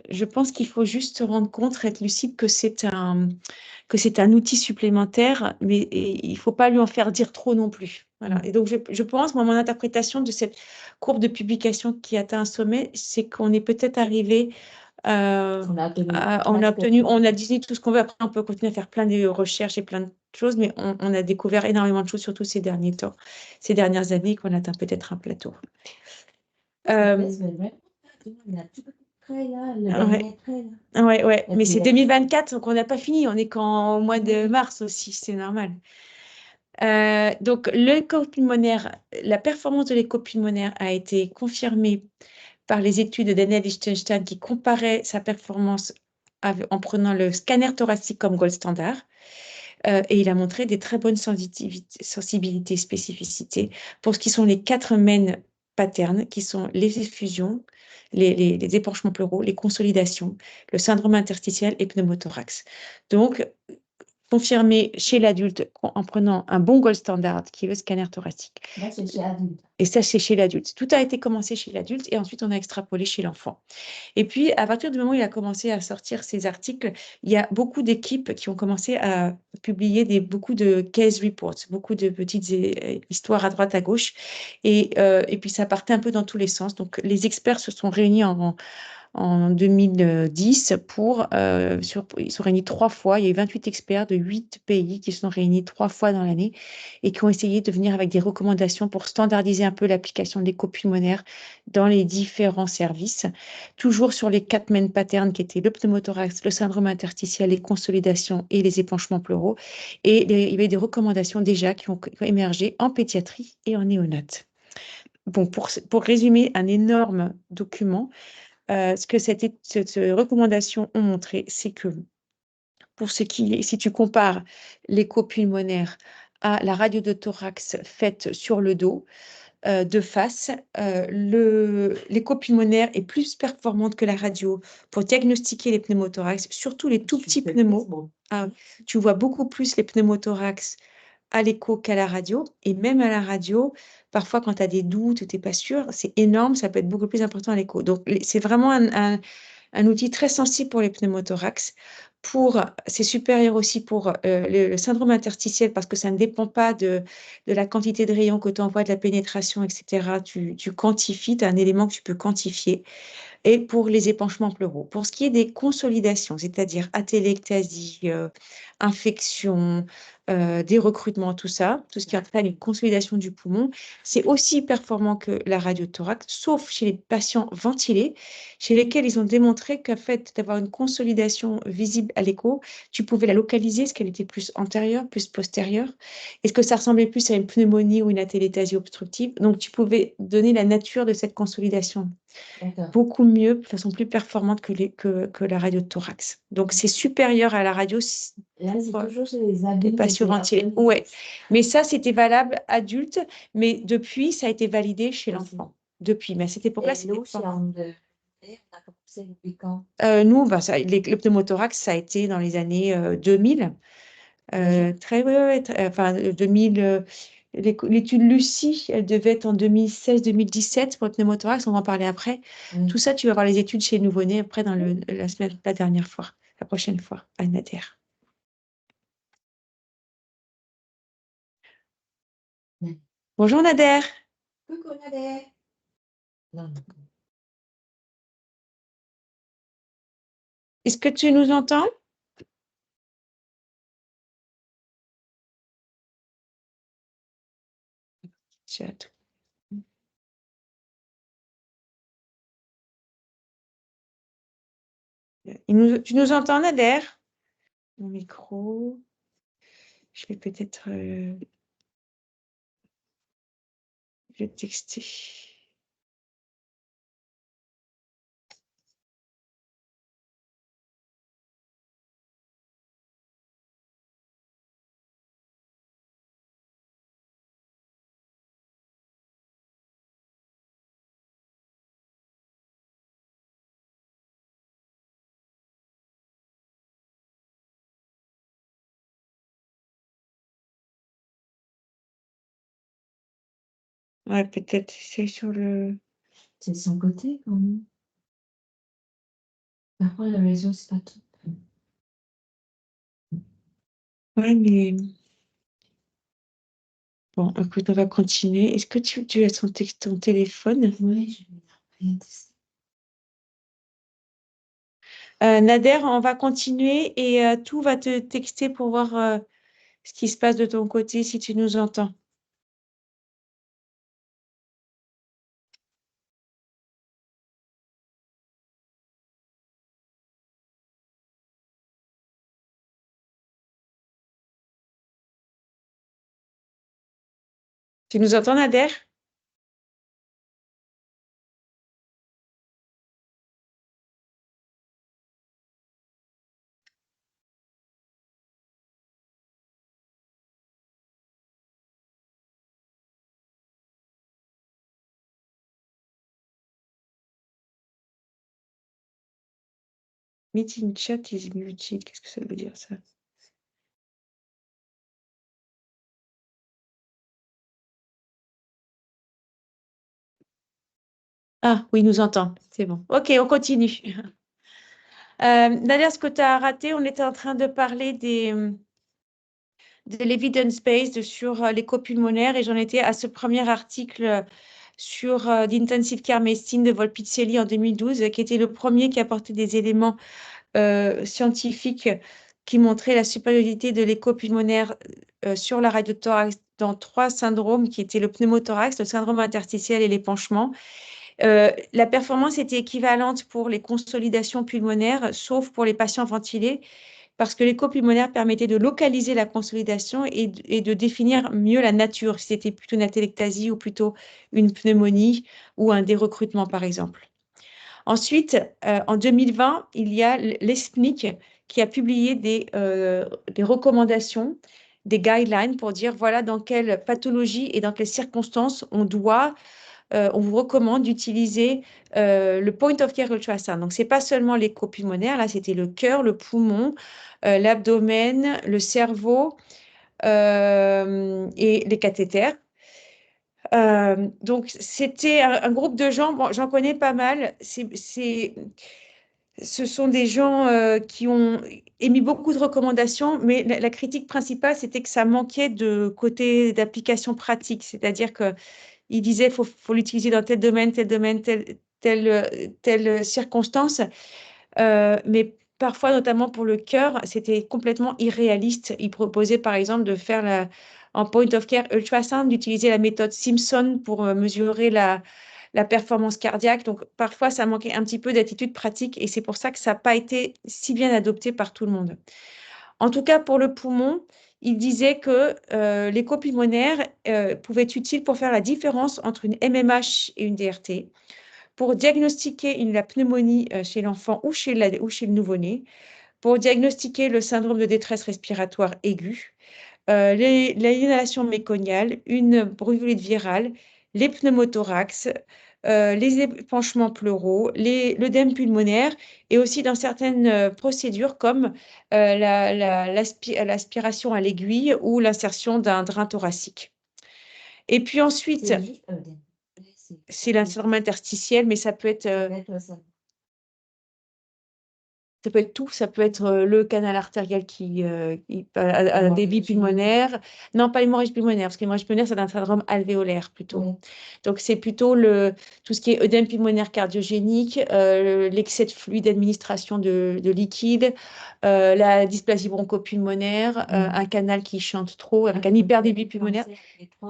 Je pense qu'il faut juste se rendre compte, être lucide que c'est un outil supplémentaire, mais il ne faut pas lui en faire dire trop non plus. Voilà. Et donc, je pense, moi, mon interprétation de cette courbe de publication qui atteint un sommet, c'est qu'on est peut-être arrivé, on a dit tout ce qu'on veut. Après, on peut continuer à faire plein de recherches et plein de choses, mais on a découvert énormément de choses, surtout ces derniers temps, ces dernières années, qu'on atteint peut-être un plateau. Ouais, mais c'est 2024, donc on n'a pas fini, on est qu'en mois de mars aussi, c'est normal. Donc, l'écho pulmonaire, la performance de l'écho pulmonaire a été confirmée par les études de Daniel Lichtenstein qui comparait sa performance en prenant le scanner thoracique comme gold standard. Et il a montré des très bonnes sensibilités, spécificités pour ce qui sont les 4 main patterns, qui sont les effusions, les épanchements pleuraux, les consolidations, le syndrome interstitiel et pneumothorax. Donc, confirmé chez l'adulte en prenant un bon gold standard qui est le scanner thoracique. Là, c'est chez l'adulte. Et ça, c'est chez l'adulte. Tout a été commencé chez l'adulte et ensuite on a extrapolé chez l'enfant. Et puis, à partir du moment où il a commencé à sortir ces articles, il y a beaucoup d'équipes qui ont commencé à publier beaucoup de case reports, beaucoup de petites histoires à droite, à gauche. Et puis, ça partait un peu dans tous les sens. Donc, les experts se sont réunis en 2010 ils sont réunis 3 fois. Il y a eu 28 experts de 8 pays qui se sont réunis 3 fois dans l'année et qui ont essayé de venir avec des recommandations pour standardiser un peu l'application de l'écho pulmonaire dans les différents services, toujours sur les 4 main patterns qui étaient le pneumothorax, le syndrome interstitiel, les consolidations et les épanchements pleuraux. Et il y avait des recommandations déjà qui ont émergé en pédiatrie et en néonate. Bon, pour résumer un énorme document, ce que cette recommandations ont montré, c'est que si tu compares l'écho pulmonaire à la radio de thorax faite sur le dos, de face, l'écho pulmonaire est plus performante que la radio pour diagnostiquer les pneumothorax, surtout les tout petits pneumos. Tu vois beaucoup plus les pneumothorax à l'écho qu'à la radio. Et même à la radio, parfois, quand tu as des doutes, tu n'es pas sûr, c'est énorme, ça peut être beaucoup plus important à l'écho. Donc, c'est vraiment un outil très sensible pour les pneumothorax. C'est supérieur aussi pour le syndrome interstitiel parce que ça ne dépend pas de la quantité de rayons que tu envoies, de la pénétration, etc. Tu quantifies, tu as un élément que tu peux quantifier. Et pour les épanchements pleuraux. Pour ce qui est des consolidations, c'est-à-dire atélectasie, infection, des recrutements, tout ça, tout ce qui entraîne une consolidation du poumon, c'est aussi performant que la radiothorax, sauf chez les patients ventilés, chez lesquels ils ont démontré qu'en fait, d'avoir une consolidation visible à l'écho, tu pouvais la localiser, est-ce qu'elle était plus antérieure, plus postérieure, est-ce que ça ressemblait plus à une pneumonie ou une atéletasie obstructive. Donc, tu pouvais donner la nature de cette consolidation beaucoup mieux, de façon plus performante que la radio de thorax. Donc, c'est supérieur à la radio. Là, c'est toujours chez les adultes. Patients ventilés. Ouais. Mais ça, c'était valable adulte, mais depuis, ça a été validé chez l'enfant. Depuis. Mais à cette époque-là, c'était nous, chez Anderlecht, on a commencé depuis quand? Nous, le pneumothorax, ça a été dans les années 2000. Enfin, 2000. L'étude Lucie, elle devait être en 2016-2017 pour le pneumothorax, on va en parler après. Tout ça, tu vas voir les études chez les nouveau-nés après dans la dernière fois, la prochaine fois, à Nader. Bonjour Nader. Coucou Nader. Non. Est-ce que tu nous entends? Chat. Tu nous entends, Nader? Mon micro. Je vais peut-être. Je vais texter. Ouais, peut-être c'est sur le. C'est de son côté quand même. Parfois, le réseau, c'est pas tout. Ouais, mais bon, écoute, on va continuer. Est-ce que tu as ton téléphone? Oui, je vais rien tester. Nader, on va continuer et tout va te texter pour voir ce qui se passe de ton côté si tu nous entends. Tu nous entends, Nader? Meeting chat is muted. Qu'est-ce que ça veut dire ça? Ah, oui, il nous entend. C'est bon. Ok, on continue. Nader, ce que tu as raté, on était en train de parler de l'evidence-based sur l'écho pulmonaire et j'en étais à ce premier article sur l'Intensive Care Medicine de Volpicelli en 2012, qui était le premier qui apportait des éléments scientifiques qui montraient la supériorité de l'écho pulmonaire sur la radiothorax dans 3 syndromes qui étaient le pneumothorax, le syndrome interstitiel et l'épanchement. La performance était équivalente pour les consolidations pulmonaires, sauf pour les patients ventilés, parce que l'écho pulmonaire permettait de localiser la consolidation et de définir mieux la nature, si c'était plutôt une atélectasie ou plutôt une pneumonie ou un dérecrutement, par exemple. Ensuite, en 2020, il y a l'ESPNIC qui a publié des recommandations, des guidelines pour dire voilà dans quelle pathologie et dans quelles circonstances on vous recommande d'utiliser le point of care ultrasound. Donc, ce n'est pas seulement l'écho pulmonaire, là, c'était le cœur, le poumon, l'abdomen, le cerveau et les cathéters. Donc, c'était un groupe de gens, bon, j'en connais pas mal. Ce sont des gens qui ont émis beaucoup de recommandations, mais la critique principale, c'était que ça manquait de côté d'application pratique. C'est-à-dire qu'ils disaient qu'il faut l'utiliser dans tel domaine, telle circonstance. Mais parfois, notamment pour le cœur, c'était complètement irréaliste. Ils proposaient, par exemple, de faire en point of care ultrasound, d'utiliser la méthode Simpson pour mesurer la performance cardiaque. Donc, parfois, ça manquait un petit peu d'attitude pratique et c'est pour ça que ça n'a pas été si bien adopté par tout le monde. En tout cas, pour le poumon, il disait que l'écho pulmonaire pouvait être utile pour faire la différence entre une MMH et une DRT, pour diagnostiquer la pneumonie chez l'enfant ou chez le nouveau-né, pour diagnostiquer le syndrome de détresse respiratoire aiguë, l'inhalation méconiale, une bronchiolite virale, les pneumothorax, les épanchements pleuraux, l'œdème pulmonaire et aussi dans certaines procédures comme l'aspiration à l'aiguille ou l'insertion d'un drain thoracique. Et puis ensuite, C'est juste c'est la syndrome interstitielle, mais ça peut être ça peut être tout, ça peut être le canal artériel qui a un débit pulmonaire. Non, pas l'hémorragie pulmonaire, parce que l'hémorragie pulmonaire, c'est un syndrome alvéolaire plutôt. Oui. Donc, c'est plutôt tout ce qui est œdème pulmonaire cardiogénique, l'excès de fluide, d'administration de liquide, la dysplasie bronchopulmonaire, un canal qui chante trop, avec un hyperdébit pulmonaire.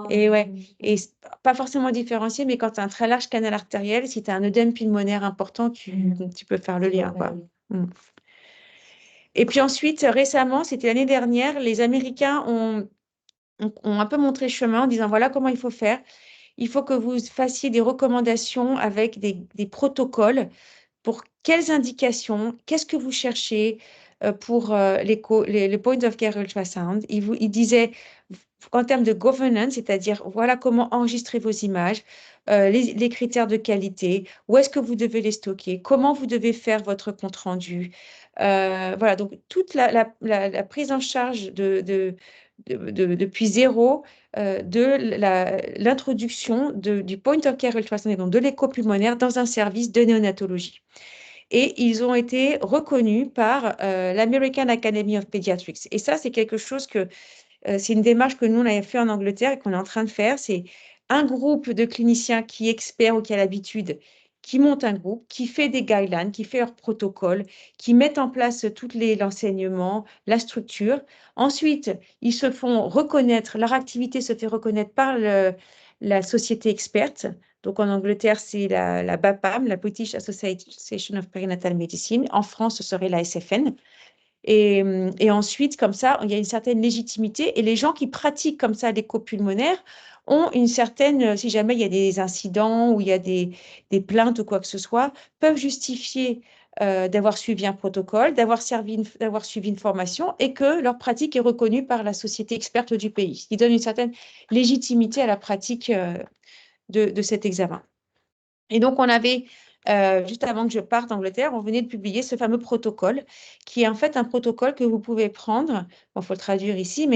Et ouais, et pas forcément différencié, mais quand tu as un très large canal artériel, si tu as un œdème pulmonaire important, tu peux faire le lien, quoi. Mm. Et puis ensuite, récemment, c'était l'année dernière, les Américains ont un peu montré le chemin en disant voilà comment il faut faire. Il faut que vous fassiez des recommandations avec des protocoles pour quelles indications, qu'est-ce que vous cherchez pour le point of care ultrasound. Il disait en termes de governance, c'est-à-dire voilà comment enregistrer vos images, les critères de qualité, où est-ce que vous devez les stocker, comment vous devez faire votre compte-rendu. Voilà, donc toute la prise en charge depuis zéro de l'introduction du point of care ultrasound, donc de l'écho pulmonaire dans un service de néonatologie. et ils ont été reconnus par l'American Academy of Pediatrics. Et ça, c'est quelque chose que c'est une démarche que nous, on avait fait en Angleterre et qu'on est en train de faire. C'est un groupe de cliniciens qui est expert ou qui a l'habitude, qui monte un groupe, qui fait des guidelines, qui fait leur protocole, qui met en place tout l'enseignement, la structure. Ensuite, ils se font reconnaître, leur activité se fait reconnaître par la société experte. Donc en Angleterre, c'est la BAPAM, la British Association of Perinatal Medicine. En France, ce serait la SFN. Et ensuite, comme ça, il y a une certaine légitimité. Et les gens qui pratiquent comme ça l'écho pulmonaire ont une certaine, si jamais il y a des incidents ou il y a des plaintes ou quoi que ce soit, peuvent justifier d'avoir suivi un protocole, d'avoir suivi une formation et que leur pratique est reconnue par la société experte du pays, ce qui donne une certaine légitimité à la pratique de cet examen. Et donc, on avait, juste avant que je parte d'Angleterre, on venait de publier ce fameux protocole, qui est en fait un protocole que vous pouvez prendre, il faut le traduire ici,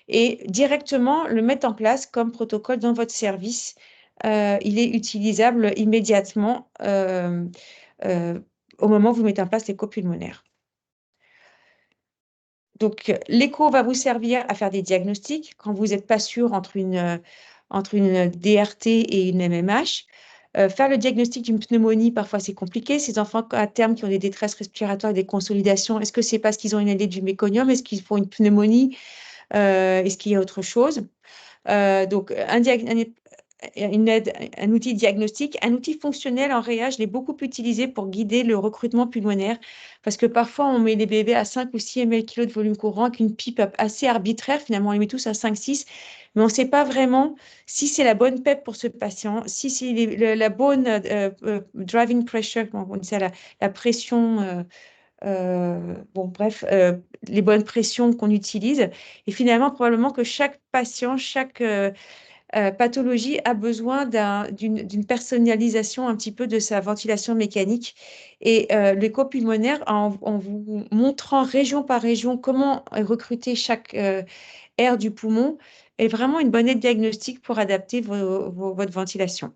et directement le mettre en place comme protocole dans votre service. Il est utilisable immédiatement euh, au moment où vous mettez en place l'écho pulmonaire. Donc, l'écho va vous servir à faire des diagnostics quand vous n'êtes pas sûr entre une DRT et une MMH. Faire le diagnostic d'une pneumonie, parfois c'est compliqué. Ces enfants à terme qui ont des détresses respiratoires et des consolidations, est-ce que c'est parce qu'ils ont une aile du méconium? Est-ce qu'ils font une pneumonie? Est-ce qu'il y a autre chose? Donc, un outil diagnostique, un outil fonctionnel en réa, je l'ai beaucoup utilisé pour guider le recrutement pulmonaire parce que parfois on met les bébés à 5 ou 6 ml kg de volume courant avec une pipe assez arbitraire, finalement on les met tous à 5-6, mais on ne sait pas vraiment si c'est la bonne PEP pour ce patient, si c'est la bonne driving pressure, on dit ça, la pression. Bon, bref, les bonnes pressions qu'on utilise. Et finalement, probablement que chaque patient, chaque pathologie a besoin d'une personnalisation un petit peu de sa ventilation mécanique. Et l'écho pulmonaire, en vous montrant région par région comment recruter chaque aire du poumon, est vraiment une bonne aide diagnostique pour adapter votre ventilation.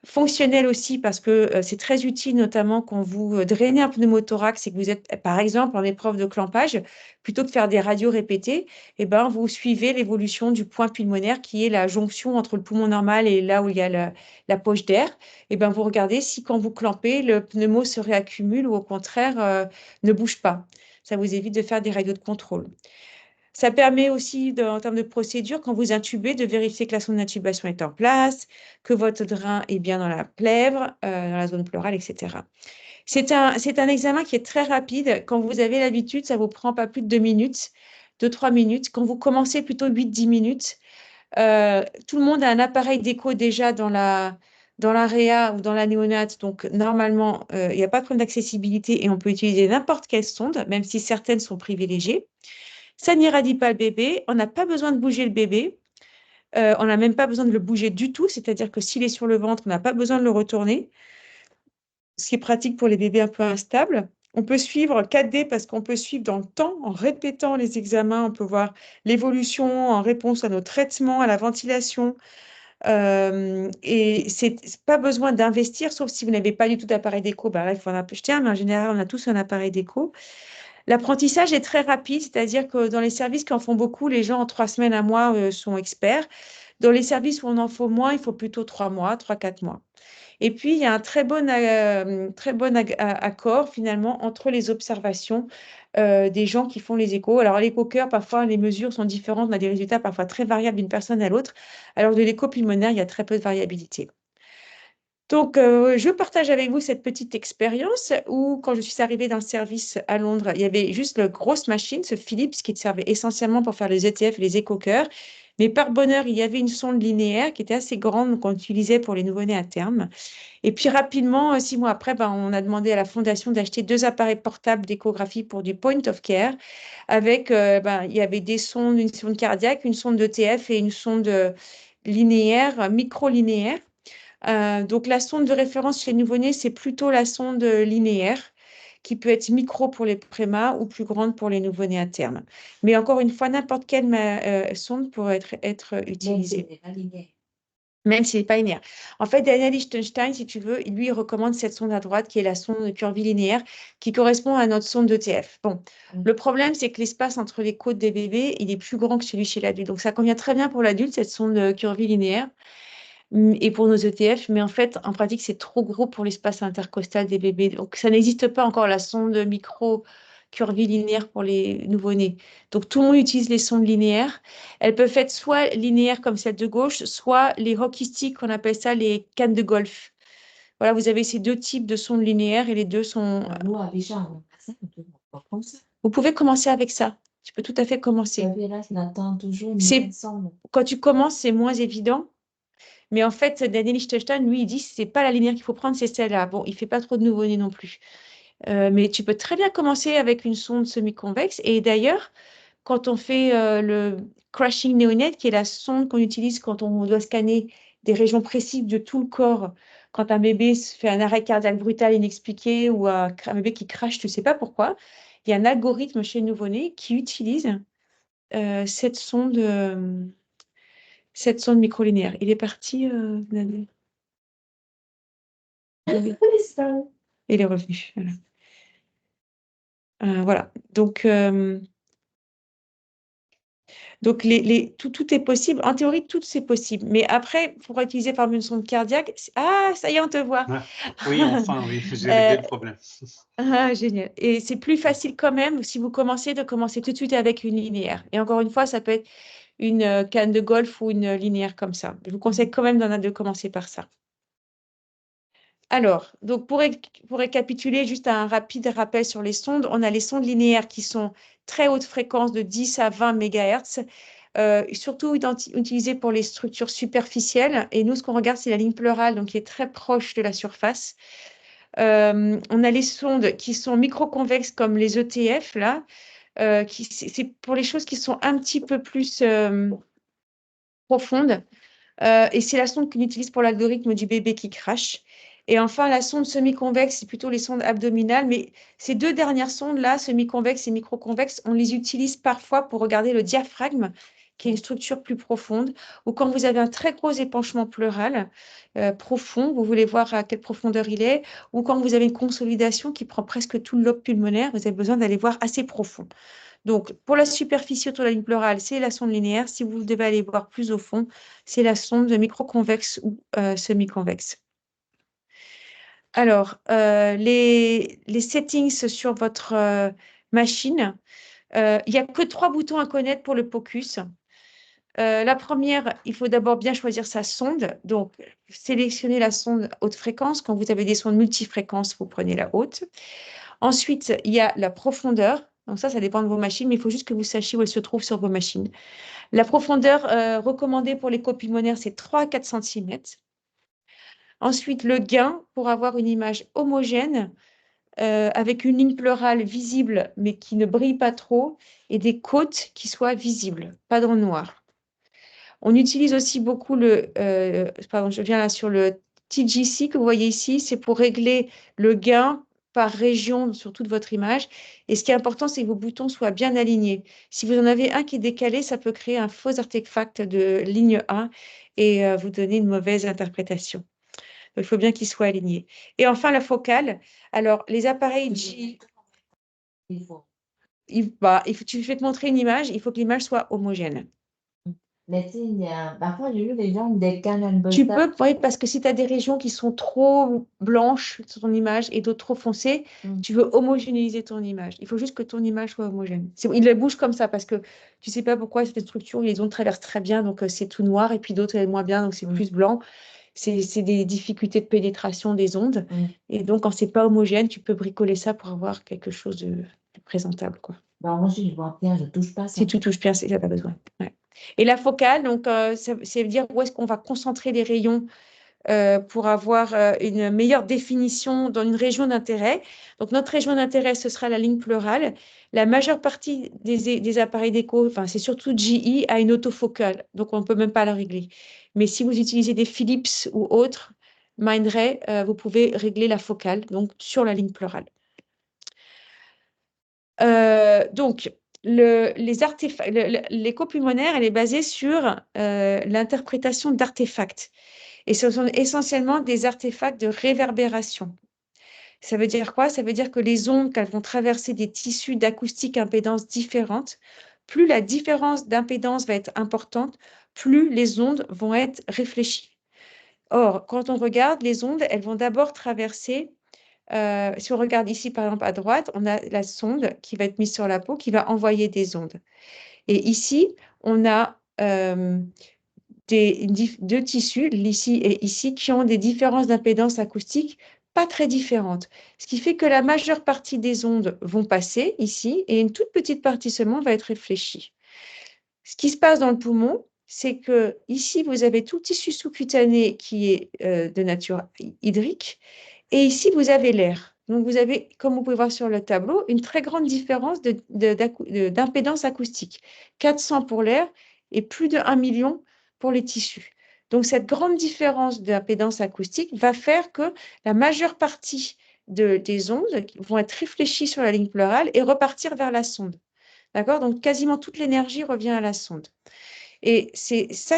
Fonctionnel aussi parce que c'est très utile, notamment quand vous drainez un pneumothorax et que vous êtes, par exemple, en épreuve de clampage, plutôt que de faire des radios répétées, eh ben, vous suivez l'évolution du point pulmonaire qui est la jonction entre le poumon normal et là où il y a la poche d'air. Eh ben, vous regardez si quand vous clampez, le pneumo se réaccumule ou au contraire ne bouge pas. Ça vous évite de faire des radios de contrôle. Ça permet aussi, en termes de procédure, quand vous intubez, de vérifier que la sonde d'intubation est en place, que votre drain est bien dans la plèvre, dans la zone pleurale, etc. C'est un examen qui est très rapide. Quand vous avez l'habitude, ça ne vous prend pas plus de 2 minutes, 2-3 minutes. Quand vous commencez, plutôt 8-10 minutes. Tout le monde a un appareil d'écho déjà dans la réa ou dans la néonate. Donc, normalement, il n'y a pas de problème d'accessibilité et on peut utiliser n'importe quelle sonde, même si certaines sont privilégiées. Ça n'irradie pas le bébé. On n'a pas besoin de bouger le bébé. On n'a même pas besoin de le bouger du tout. C'est-à-dire que s'il est sur le ventre, on n'a pas besoin de le retourner, ce qui est pratique pour les bébés un peu instables. On peut suivre 4D parce qu'on peut suivre dans le temps en répétant les examens. On peut voir l'évolution en réponse à nos traitements, à la ventilation. Et c'est pas besoin d'investir, sauf si vous n'avez pas du tout d'appareil d'écho. Bah là, il faut en acheter un, mais en général, on a tous un appareil d'écho. L'apprentissage est très rapide, c'est-à-dire que dans les services qui en font beaucoup, les gens en 3 semaines, un mois sont experts. Dans les services où on en faut moins, il faut plutôt 3 mois, 3-4 mois. Et puis, il y a un très bon accord finalement entre les observations des gens qui font les échos. Alors, l'écho-cœur, parfois, les mesures sont différentes. On a des résultats parfois très variables d'une personne à l'autre. Alors, de l'écho pulmonaire, il y a très peu de variabilité. Donc, je partage avec vous cette petite expérience où, quand je suis arrivée dans le service à Londres, il y avait juste la grosse machine, ce Philips, qui servait essentiellement pour faire les ETF et les écho-cœurs. Mais par bonheur, il y avait une sonde linéaire qui était assez grande qu'on utilisait pour les nouveau-nés à terme. Et puis, rapidement, 6 mois après, on a demandé à la fondation d'acheter 2 appareils portables d'échographie pour du point of care. Avec, il y avait des sondes, une sonde cardiaque, une sonde d'ETF et une sonde linéaire, micro-linéaire. Donc, la sonde de référence chez les nouveau-nés, c'est plutôt la sonde linéaire, qui peut être micro pour les prémas ou plus grande pour les nouveau-nés à terme. Mais encore une fois, n'importe quelle sonde pourrait être Donc, utilisée. c'est la linéaire. même s'il n'est pas linéaire. En fait, Daniel Lichtenstein, si tu veux, lui, il recommande cette sonde à droite, qui est la sonde curvilinéaire, qui correspond à notre sonde d'ETF. Bon, le problème, c'est que l'espace entre les côtes des bébés, il est plus grand que celui chez l'adulte. Donc, ça convient très bien pour l'adulte, cette sonde curvilinéaire, et pour nos ETF, mais en fait, en pratique, c'est trop gros pour l'espace intercostal des bébés. Donc, ça n'existe pas encore, la sonde micro curvilinéaire pour les nouveau-nés. Donc, tout le monde utilise les sondes linéaires. Elles peuvent être soit linéaires comme celle de gauche, soit les hockey sticks, on appelle ça les cannes de golf. Voilà, vous avez ces deux types de sondes linéaires et les deux sont... Nous, à déjà, on a ça, on peut pas comme ça. Vous pouvez commencer avec ça. Tu peux tout à fait commencer. Le village n'attend toujours C'est ni ensemble. Quand tu commences, c'est moins évident. Mais en fait, Daniel Lichtenstein, lui, il dit c'est pas la linéaire qu'il faut prendre, c'est celle-là. Bon, il fait pas trop de nouveau-nés non plus. Mais tu peux très bien commencer avec une sonde semi-convexe. Et d'ailleurs, quand on fait le crashing néonate, qui est la sonde qu'on utilise quand on doit scanner des régions précises de tout le corps, quand un bébé se fait un arrêt cardiaque brutal inexpliqué ou un bébé qui crache, tu ne sais pas pourquoi, il y a un algorithme chez le nouveau-né qui utilise euh, cette sonde, euh, cette sonde microlinéaire. Il est parti, Nadia. Il est revenu. Voilà. Voilà. Donc tout est possible. En théorie, tout c'est possible. Mais après, pour utiliser par exemple une sonde cardiaque, ah, ça y est, on te voit. Ah, oui, enfin, oui, j'ai Euh, réglé le problème. Génial. Et c'est plus facile quand même si vous commencez de commencer tout de suite avec une linéaire. Et encore une fois, ça peut être une canne de golf ou une linéaire comme ça. Je vous conseille quand même de commencer par ça. Alors, donc pour récapituler, juste un rapide rappel sur les sondes, on a les sondes linéaires qui sont très haute fréquence de 10 à 20 MHz, surtout utilisées pour les structures superficielles. Et nous, ce qu'on regarde, c'est la ligne pleurale, donc qui est très proche de la surface. On a les sondes qui sont microconvexes comme les ETF, là. C'est pour les choses qui sont un petit peu plus profondes. Et c'est la sonde qu'on utilise pour l'algorithme du bébé qui crache. Et enfin, la sonde semi-convexe, c'est plutôt les sondes abdominales. Mais ces deux dernières sondes-là, semi-convexes et microconvexes, on les utilise parfois pour regarder le diaphragme, qui est une structure plus profonde, ou quand vous avez un très gros épanchement pleural profond, vous voulez voir à quelle profondeur il est, ou quand vous avez une consolidation qui prend presque tout le lobe pulmonaire, vous avez besoin d'aller voir assez profond. Donc, pour la superficie autour de la ligne pleurale, c'est la sonde linéaire. Si vous devez aller voir plus au fond, c'est la sonde microconvexe ou semi-convexe. Alors, les settings sur votre machine, il n'y a que 3 boutons à connaître pour le POCUS. La première, il faut d'abord bien choisir sa sonde. Donc, sélectionnez la sonde haute fréquence. Quand vous avez des sondes multifréquences, vous prenez la haute. Ensuite, il y a la profondeur. Donc ça dépend de vos machines, mais il faut juste que vous sachiez où elle se trouve sur vos machines. La profondeur recommandée pour les copulmonaires, c'est 3 à 4 cm. Ensuite, le gain pour avoir une image homogène avec une ligne pleurale visible, mais qui ne brille pas trop, et des côtes qui soient visibles, pas dans le noir. On utilise aussi beaucoup pardon, je viens là sur le TGC que vous voyez ici, c'est pour régler le gain par région sur toute votre image. Et ce qui est important, c'est que vos boutons soient bien alignés. Si vous en avez un qui est décalé, ça peut créer un faux artefact de ligne 1 et vous donner une mauvaise interprétation. Donc, il faut bien qu'il soit aligné. Et enfin, la focale. Alors, les appareils G, je vais te montrer une image, il faut que l'image soit homogène. Mais tu sais, parfois, j'ai vu des gens avec des cannes Tu peux, oui, parce que si tu as des régions qui sont trop blanches sur ton image et d'autres trop foncées, tu veux homogénéiser ton image. Il faut juste que ton image soit homogène. Il les bouge comme ça parce que tu ne sais pas pourquoi cette structure, les ondes traversent très bien, donc c'est tout noir, et puis d'autres, elles moins bien, donc c'est plus blanc. C'est des difficultés de pénétration des ondes. Et donc, quand c'est pas homogène, tu peux bricoler ça pour avoir quelque chose de présentable, quoi. Bah, moi, si je vois bien, je ne touche pas ça. Si tu touches bien, il n'y a pas besoin. Ouais. Et la focale, donc, ça veut dire où est-ce qu'on va concentrer les rayons pour avoir une meilleure définition dans une région d'intérêt. Donc, notre région d'intérêt, ce sera la ligne pleurale. La majeure partie des appareils d'écho, enfin, c'est surtout GE, a une autofocale. Donc, on ne peut même pas la régler. Mais si vous utilisez des Philips ou autres, Mindray, vous pouvez régler la focale, donc sur la ligne pleurale. Donc, l'écho pulmonaire, elle est basée sur l'interprétation d'artefacts. Et ce sont essentiellement des artefacts de réverbération. Ça veut dire quoi? Ça veut dire que les ondes, qu'elles vont traverser des tissus d'acoustique impédance différentes, plus la différence d'impédance va être importante, plus les ondes vont être réfléchies. Or, quand on regarde, les ondes, elles vont d'abord traverser, si on regarde ici, par exemple, à droite, on a la sonde qui va être mise sur la peau, qui va envoyer des ondes. Et ici, on a deux tissus, ici et ici, qui ont des différences d'impédance acoustique pas très différentes. Ce qui fait que la majeure partie des ondes vont passer ici et une toute petite partie seulement va être réfléchie. Ce qui se passe dans le poumon, c'est que ici, vous avez tout le tissu sous-cutané qui est de nature hydrique et ici, vous avez l'air. Donc, vous avez, comme vous pouvez voir sur le tableau, une très grande différence d'impédance acoustique. 400 pour l'air et plus de 1 million pour les tissus. Donc, cette grande différence d'impédance acoustique va faire que la majeure partie des ondes vont être réfléchies sur la ligne pleurale et repartir vers la sonde. D'accord? Donc, quasiment toute l'énergie revient à la sonde. Et c'est ça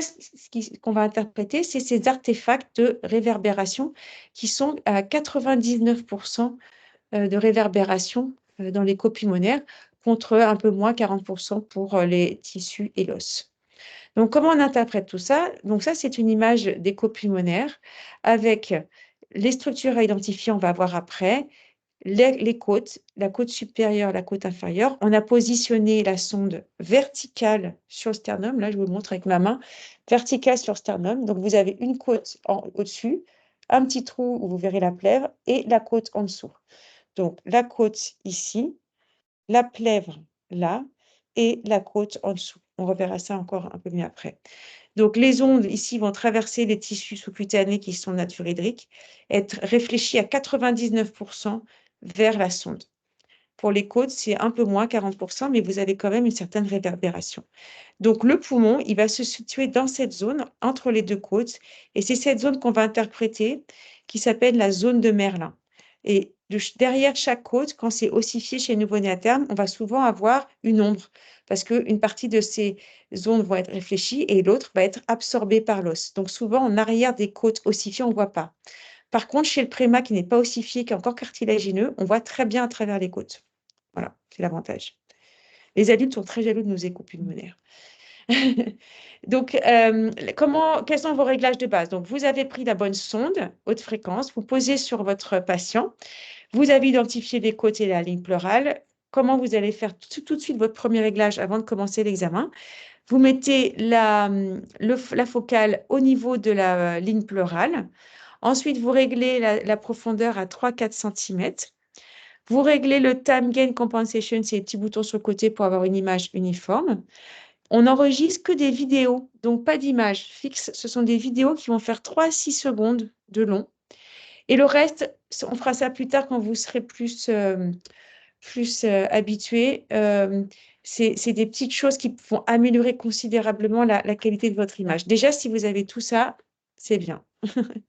qu'on va interpréter, c'est ces artefacts de réverbération qui sont à 99% de réverbération dans l'écho pulmonaire contre un peu moins 40% pour les tissus et l'os. Donc, comment on interprète tout ça? Donc, ça, c'est une image d'écho pulmonaire avec les structures à identifier, on va voir après, les côtes, la côte supérieure, la côte inférieure. On a positionné la sonde verticale sur le sternum. Là, je vous montre avec ma main, verticale sur le sternum. Donc, vous avez une côte au-dessus, un petit trou où vous verrez la plèvre et la côte en dessous. Donc, la côte ici, la plèvre là et la côte en dessous. On reverra ça encore un peu mieux après. Donc, les ondes ici vont traverser les tissus sous-cutanés qui sont de nature hydrique, être réfléchies à 99% vers la sonde. Pour les côtes, c'est un peu moins, 40%, mais vous avez quand même une certaine réverbération. Donc, le poumon, il va se situer dans cette zone, entre les deux côtes, et c'est cette zone qu'on va interpréter, qui s'appelle la zone de Merlin. Et derrière chaque côte, quand c'est ossifié chez le nouveau-né à terme, on va souvent avoir une ombre, parce qu'une partie de ces zones vont être réfléchies et l'autre va être absorbée par l'os. Donc, souvent, en arrière des côtes ossifiées, on ne voit pas. Par contre, chez le préma qui n'est pas ossifié, qui est encore cartilagineux, on voit très bien à travers les côtes. Voilà, c'est l'avantage. Les adultes sont très jaloux de nos échos pulmonaires. Donc, quels sont vos réglages de base? Donc, vous avez pris la bonne sonde, haute fréquence, vous posez sur votre patient, vous avez identifié les côtes et la ligne pleurale. Comment vous allez faire tout de suite votre premier réglage avant de commencer l'examen? Vous mettez la focale au niveau de la ligne pleurale. Ensuite, vous réglez la profondeur à 3-4 cm. Vous réglez le time gain compensation, c'est les petits boutons sur le côté pour avoir une image uniforme. On n'enregistre que des vidéos, donc pas d'image fixe. Ce sont des vidéos qui vont faire 3-6 secondes de long. Et le reste, on fera ça plus tard quand vous serez plus habitué. C'est des petites choses qui vont améliorer considérablement la qualité de votre image. Déjà, si vous avez tout ça, c'est bien.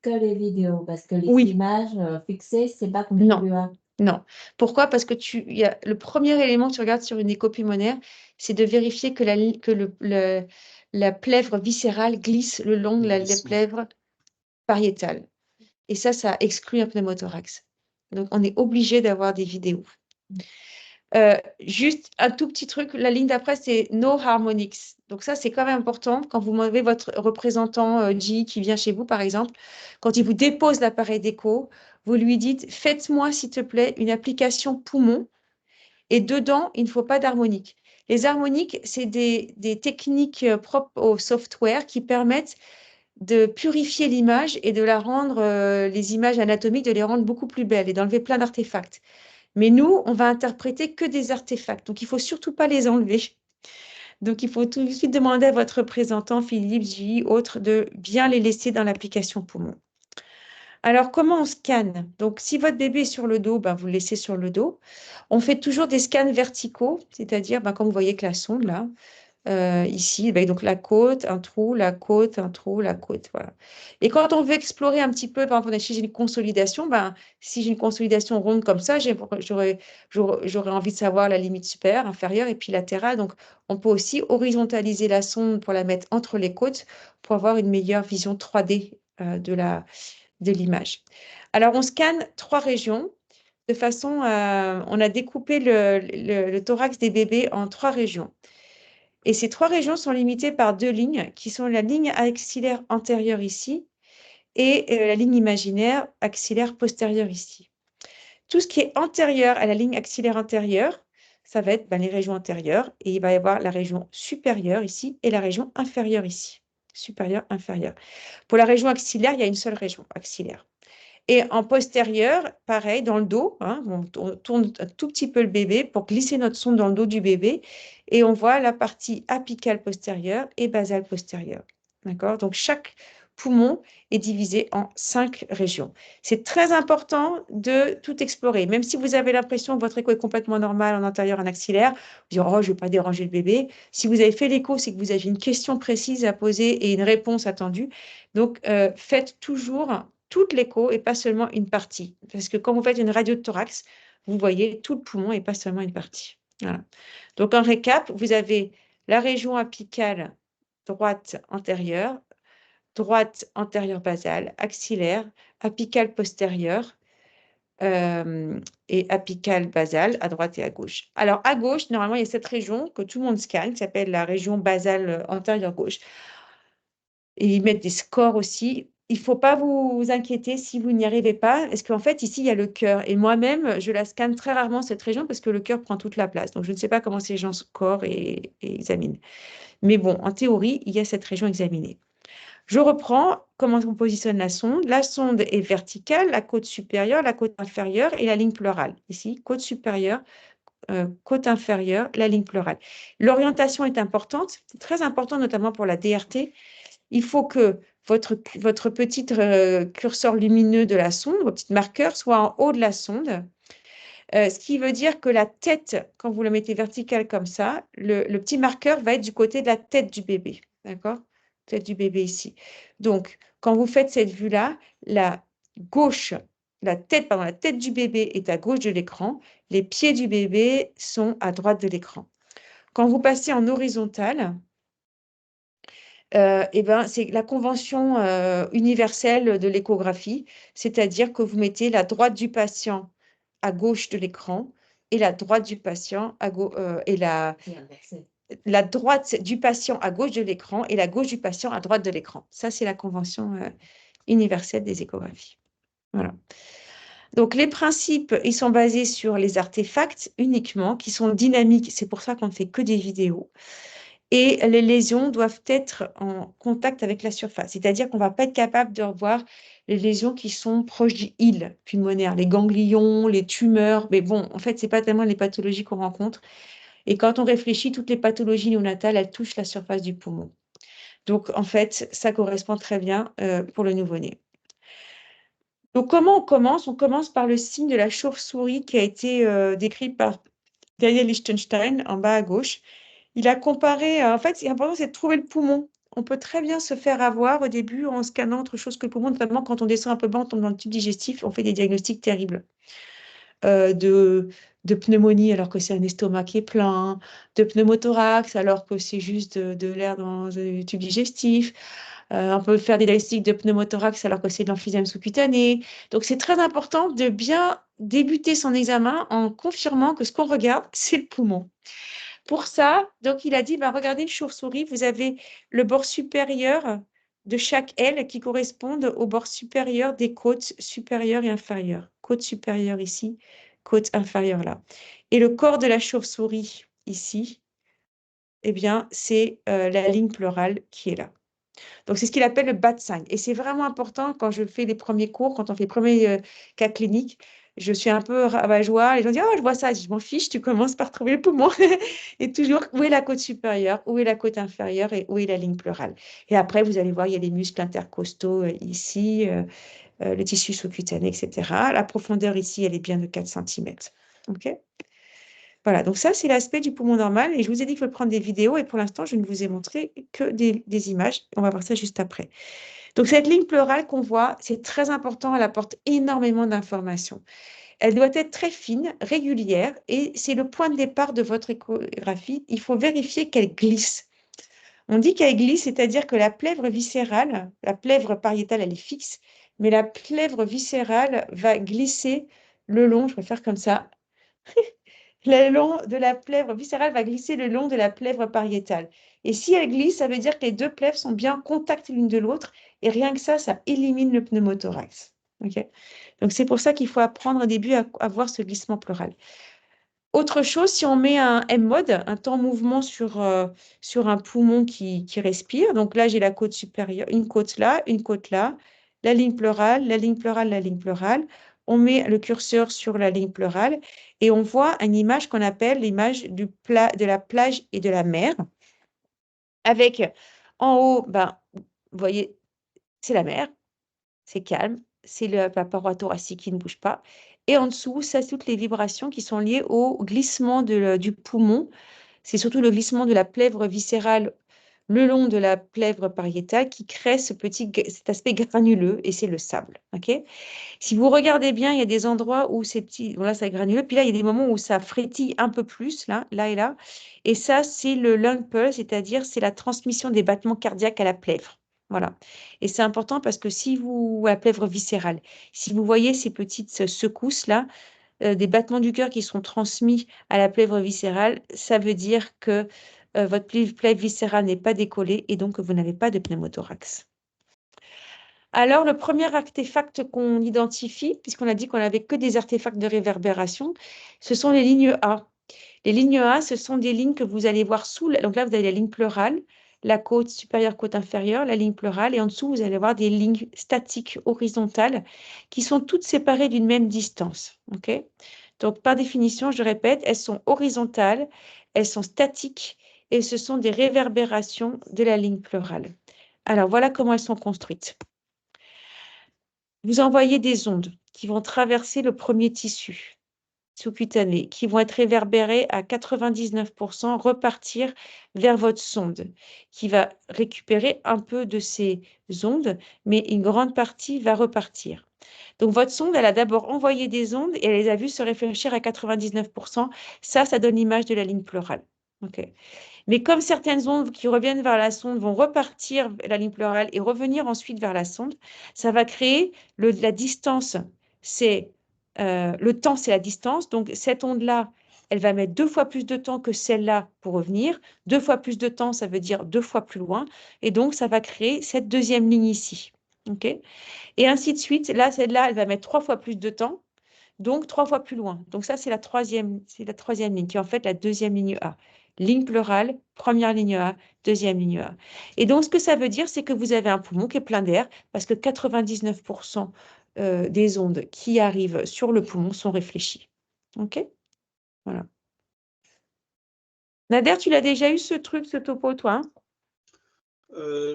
Que les vidéos, parce que les Oui. images fixées, c'est pas Non. contribuable. Non. Pourquoi? Parce que le premier élément que tu regardes sur une écho pulmonaire, c'est de vérifier que la plèvre viscérale glisse le long de la plèvre pariétale. Et ça exclut un pneumothorax. Donc, on est obligé d'avoir des vidéos. Juste un tout petit truc, la ligne d'après, c'est no harmonics. Donc ça, c'est quand même important. Quand vous m'avez votre représentant G qui vient chez vous, par exemple, quand il vous dépose l'appareil d'écho, vous lui dites, faites-moi, s'il te plaît, une application poumon. Et dedans, il ne faut pas d'harmonique. Les harmoniques, c'est des techniques propres au software qui permettent de purifier l'image et de la rendre, les images anatomiques, de les rendre beaucoup plus belles et d'enlever plein d'artefacts. Mais nous, on va interpréter que des artefacts. Donc, il ne faut surtout pas les enlever. Donc, il faut tout de suite demander à votre représentant, Philippe, J, autre, de bien les laisser dans l'application poumon. Alors, comment on scanne? Donc, si votre bébé est sur le dos, ben, vous le laissez sur le dos. On fait toujours des scans verticaux, c'est-à-dire, ben, comme vous voyez que la sonde, là, ici, ben, donc la côte, un trou, la côte, un trou, la côte, voilà. Et quand on veut explorer un petit peu, par exemple, si j'ai une consolidation, ben, si j'ai une consolidation ronde comme ça, j'aurais envie de savoir la limite supérieure, inférieure et puis latérale. Donc, on peut aussi horizontaliser la sonde pour la mettre entre les côtes pour avoir une meilleure vision 3D de l'image. Alors, on scanne 3 régions de façon on a découpé le thorax des bébés en 3 régions. Et ces 3 régions sont limitées par 2 lignes, qui sont la ligne axillaire antérieure ici et la ligne imaginaire axillaire postérieure ici. Tout ce qui est antérieur à la ligne axillaire antérieure, ça va être les régions antérieures, et il va y avoir la région supérieure ici et la région inférieure ici. Supérieure, inférieure. Pour la région axillaire, il y a une seule région axillaire. Et en postérieur, pareil, dans le dos, on tourne un tout petit peu le bébé pour glisser notre sonde dans le dos du bébé et on voit la partie apicale postérieure et basale postérieure. D'accord? Donc, chaque poumon est divisé en 5 régions. C'est très important de tout explorer. Même si vous avez l'impression que votre écho est complètement normal en antérieur, en axillaire, vous dites, oh, je ne vais pas déranger le bébé. Si vous avez fait l'écho, c'est que vous avez une question précise à poser et une réponse attendue. Donc, faites toujours toute l'écho et pas seulement une partie. Parce que quand vous faites une radio de thorax, vous voyez tout le poumon et pas seulement une partie. Voilà. Donc, en récap, vous avez la région apicale droite antérieure basale, axillaire, apicale postérieure et apicale basale à droite et à gauche. Alors, à gauche, normalement, il y a cette région que tout le monde scanne, qui s'appelle la région basale antérieure gauche. Et ils mettent des scores aussi. Il ne faut pas vous inquiéter si vous n'y arrivez pas, parce qu'en fait, ici, il y a le cœur. Et moi-même, je la scanne très rarement, cette région, parce que le cœur prend toute la place. Donc, je ne sais pas comment ces gens scorent et examinent. Mais bon, en théorie, il y a cette région examinée. Je reprends comment on positionne la sonde. La sonde est verticale, la côte supérieure, la côte inférieure et la ligne pleurale. Ici, côte supérieure, côte inférieure, la ligne pleurale. L'orientation est importante, c'est très important, notamment pour la DRT. Il faut que votre petit curseur lumineux de la sonde, votre petit marqueur, soit en haut de la sonde. Ce qui veut dire que la tête, quand vous la mettez verticale comme ça, le petit marqueur va être du côté de la tête du bébé. D'accord? Tête du bébé ici. Donc, quand vous faites cette vue-là, la tête du bébé est à gauche de l'écran, les pieds du bébé sont à droite de l'écran. Quand vous passez en horizontal, c'est la convention universelle de l'échographie, c'est-à-dire que vous mettez la droite du patient à gauche de l'écran et la droite du patient la droite du patient à gauche de l'écran et la gauche du patient à droite de l'écran. Ça, c'est la convention universelle des échographies. Voilà. Donc, les principes, ils sont basés sur les artefacts uniquement, qui sont dynamiques. C'est pour ça qu'on ne fait que des vidéos. Et les lésions doivent être en contact avec la surface. C'est-à-dire qu'on ne va pas être capable de revoir les lésions qui sont proches du île pulmonaire, les ganglions, les tumeurs. Mais bon, en fait, ce n'est pas tellement les pathologies qu'on rencontre. Et quand on réfléchit, toutes les pathologies néonatales, elles touchent la surface du poumon. Donc, en fait, ça correspond très bien pour le nouveau-né. Donc, comment on commence? On commence par le signe de la chauve-souris qui a été décrit par Daniel Lichtenstein en bas à gauche. Il a comparé, en fait, l'important, c'est de trouver le poumon. On peut très bien se faire avoir au début en scannant autre chose que le poumon, notamment quand on descend un peu bas, on tombe dans le tube digestif, on fait des diagnostics terribles de pneumonie alors que c'est un estomac qui est plein, de pneumothorax alors que c'est juste de l'air dans le tube digestif. On peut faire des diagnostics de pneumothorax alors que c'est de l'emphysème sous-cutané. Donc, c'est très important de bien débuter son examen en confirmant que ce qu'on regarde, c'est le poumon. Pour ça, donc il a dit, regardez une chauve-souris, vous avez le bord supérieur de chaque aile qui correspondent au bord supérieur des côtes supérieures et inférieures. Côte supérieure ici, côte inférieure là. Et le corps de la chauve-souris ici, eh bien, c'est la ligne pleurale qui est là. Donc, c'est ce qu'il appelle le BAT5. Et c'est vraiment important quand je fais les premiers cours, quand on fait les premiers cas cliniques. Je suis un peu rabat-joie. Les gens disent, oh, je vois ça. Je m'en fiche, tu commences par trouver le poumon. Et toujours, où est la côte supérieure, où est la côte inférieure et où est la ligne pleurale. Et après, vous allez voir, il y a les muscles intercostaux ici, le tissu sous-cutané, etc. La profondeur ici, elle est bien de 4 cm. OK? Voilà, donc ça, c'est l'aspect du poumon normal. Et je vous ai dit qu'il faut prendre des vidéos. Et pour l'instant, je ne vous ai montré que des images. On va voir ça juste après. Donc, cette ligne pleurale qu'on voit, c'est très important. Elle apporte énormément d'informations. Elle doit être très fine, régulière. Et c'est le point de départ de votre échographie. Il faut vérifier qu'elle glisse. On dit qu'elle glisse, c'est-à-dire que la plèvre viscérale, la plèvre pariétale, elle est fixe, mais la plèvre viscérale va glisser le long, je vais faire comme ça, le long de la plèvre viscérale va glisser le long de la plèvre pariétale. Et si elle glisse, ça veut dire que les deux plèvres sont bien en contact l'une de l'autre, et rien que ça élimine le pneumothorax. Ok. Donc c'est pour ça qu'il faut apprendre au début à voir ce glissement pleural. Autre chose, si on met un M-mode, un temps mouvement sur un poumon qui respire, donc là j'ai la côte supérieure, une côte là, la ligne pleurale, la ligne pleurale, la ligne pleurale. On met le curseur sur la ligne pleurale et on voit une image qu'on appelle l'image de la plage et de la mer. Avec en haut, ben, vous voyez, c'est la mer, c'est calme, c'est la paroi thoracique qui ne bouge pas. Et en dessous, ça, c'est toutes les vibrations qui sont liées au glissement du poumon. C'est surtout le glissement de la plèvre viscérale le long de la plèvre pariétale qui crée cet aspect granuleux et c'est le sable. Ok. Si vous regardez bien, il y a des endroits où c'est petit, bon, là, ça granuleux, puis là, il y a des moments où ça frétille un peu plus, là et là. Et ça, c'est le lung pulse, c'est-à-dire c'est la transmission des battements cardiaques à la plèvre. Voilà. Et c'est important parce que la plèvre viscérale, si vous voyez ces petites secousses-là, des battements du cœur qui sont transmis à la plèvre viscérale, ça veut dire que votre plèvre viscérale n'est pas décollée et donc que vous n'avez pas de pneumothorax. Alors, le premier artefact qu'on identifie, puisqu'on a dit qu'on n'avait que des artefacts de réverbération, ce sont les lignes A. Les lignes A, ce sont des lignes que vous allez voir donc là, vous avez la ligne pleurale, la côte supérieure, côte inférieure, la ligne pleurale, et en dessous, vous allez avoir des lignes statiques horizontales qui sont toutes séparées d'une même distance. Ok. Donc, par définition, je répète, elles sont horizontales, elles sont statiques, et ce sont des réverbérations de la ligne pleurale. Alors, voilà comment elles sont construites. Vous envoyez des ondes qui vont traverser le premier tissu sous-cutané, qui vont être réverbérées à 99%, repartir vers votre sonde, qui va récupérer un peu de ces ondes, mais une grande partie va repartir. Donc, votre sonde, elle a d'abord envoyé des ondes et elle les a vues se réfléchir à 99%. Ça donne l'image de la ligne pleurale. Okay. Mais comme certaines ondes qui reviennent vers la sonde vont repartir vers la ligne pleurale et revenir ensuite vers la sonde, ça va créer la distance, le temps, c'est la distance. Donc, cette onde-là, elle va mettre 2 fois plus de temps que celle-là pour revenir. 2 fois plus de temps, ça veut dire 2 fois plus loin. Et donc, ça va créer cette deuxième ligne ici. Okay. Et ainsi de suite. Là, celle-là, elle va mettre 3 fois plus de temps, donc 3 fois plus loin. Donc ça, c'est la troisième ligne, qui est en fait la deuxième ligne A. Ligne pleurale, première ligne A, deuxième ligne A. Et donc, ce que ça veut dire, c'est que vous avez un poumon qui est plein d'air, parce que 99% des ondes qui arrivent sur le poumon sont réfléchies. OK? Voilà. Nader, tu l'as déjà eu ce truc, ce topo, toi, hein?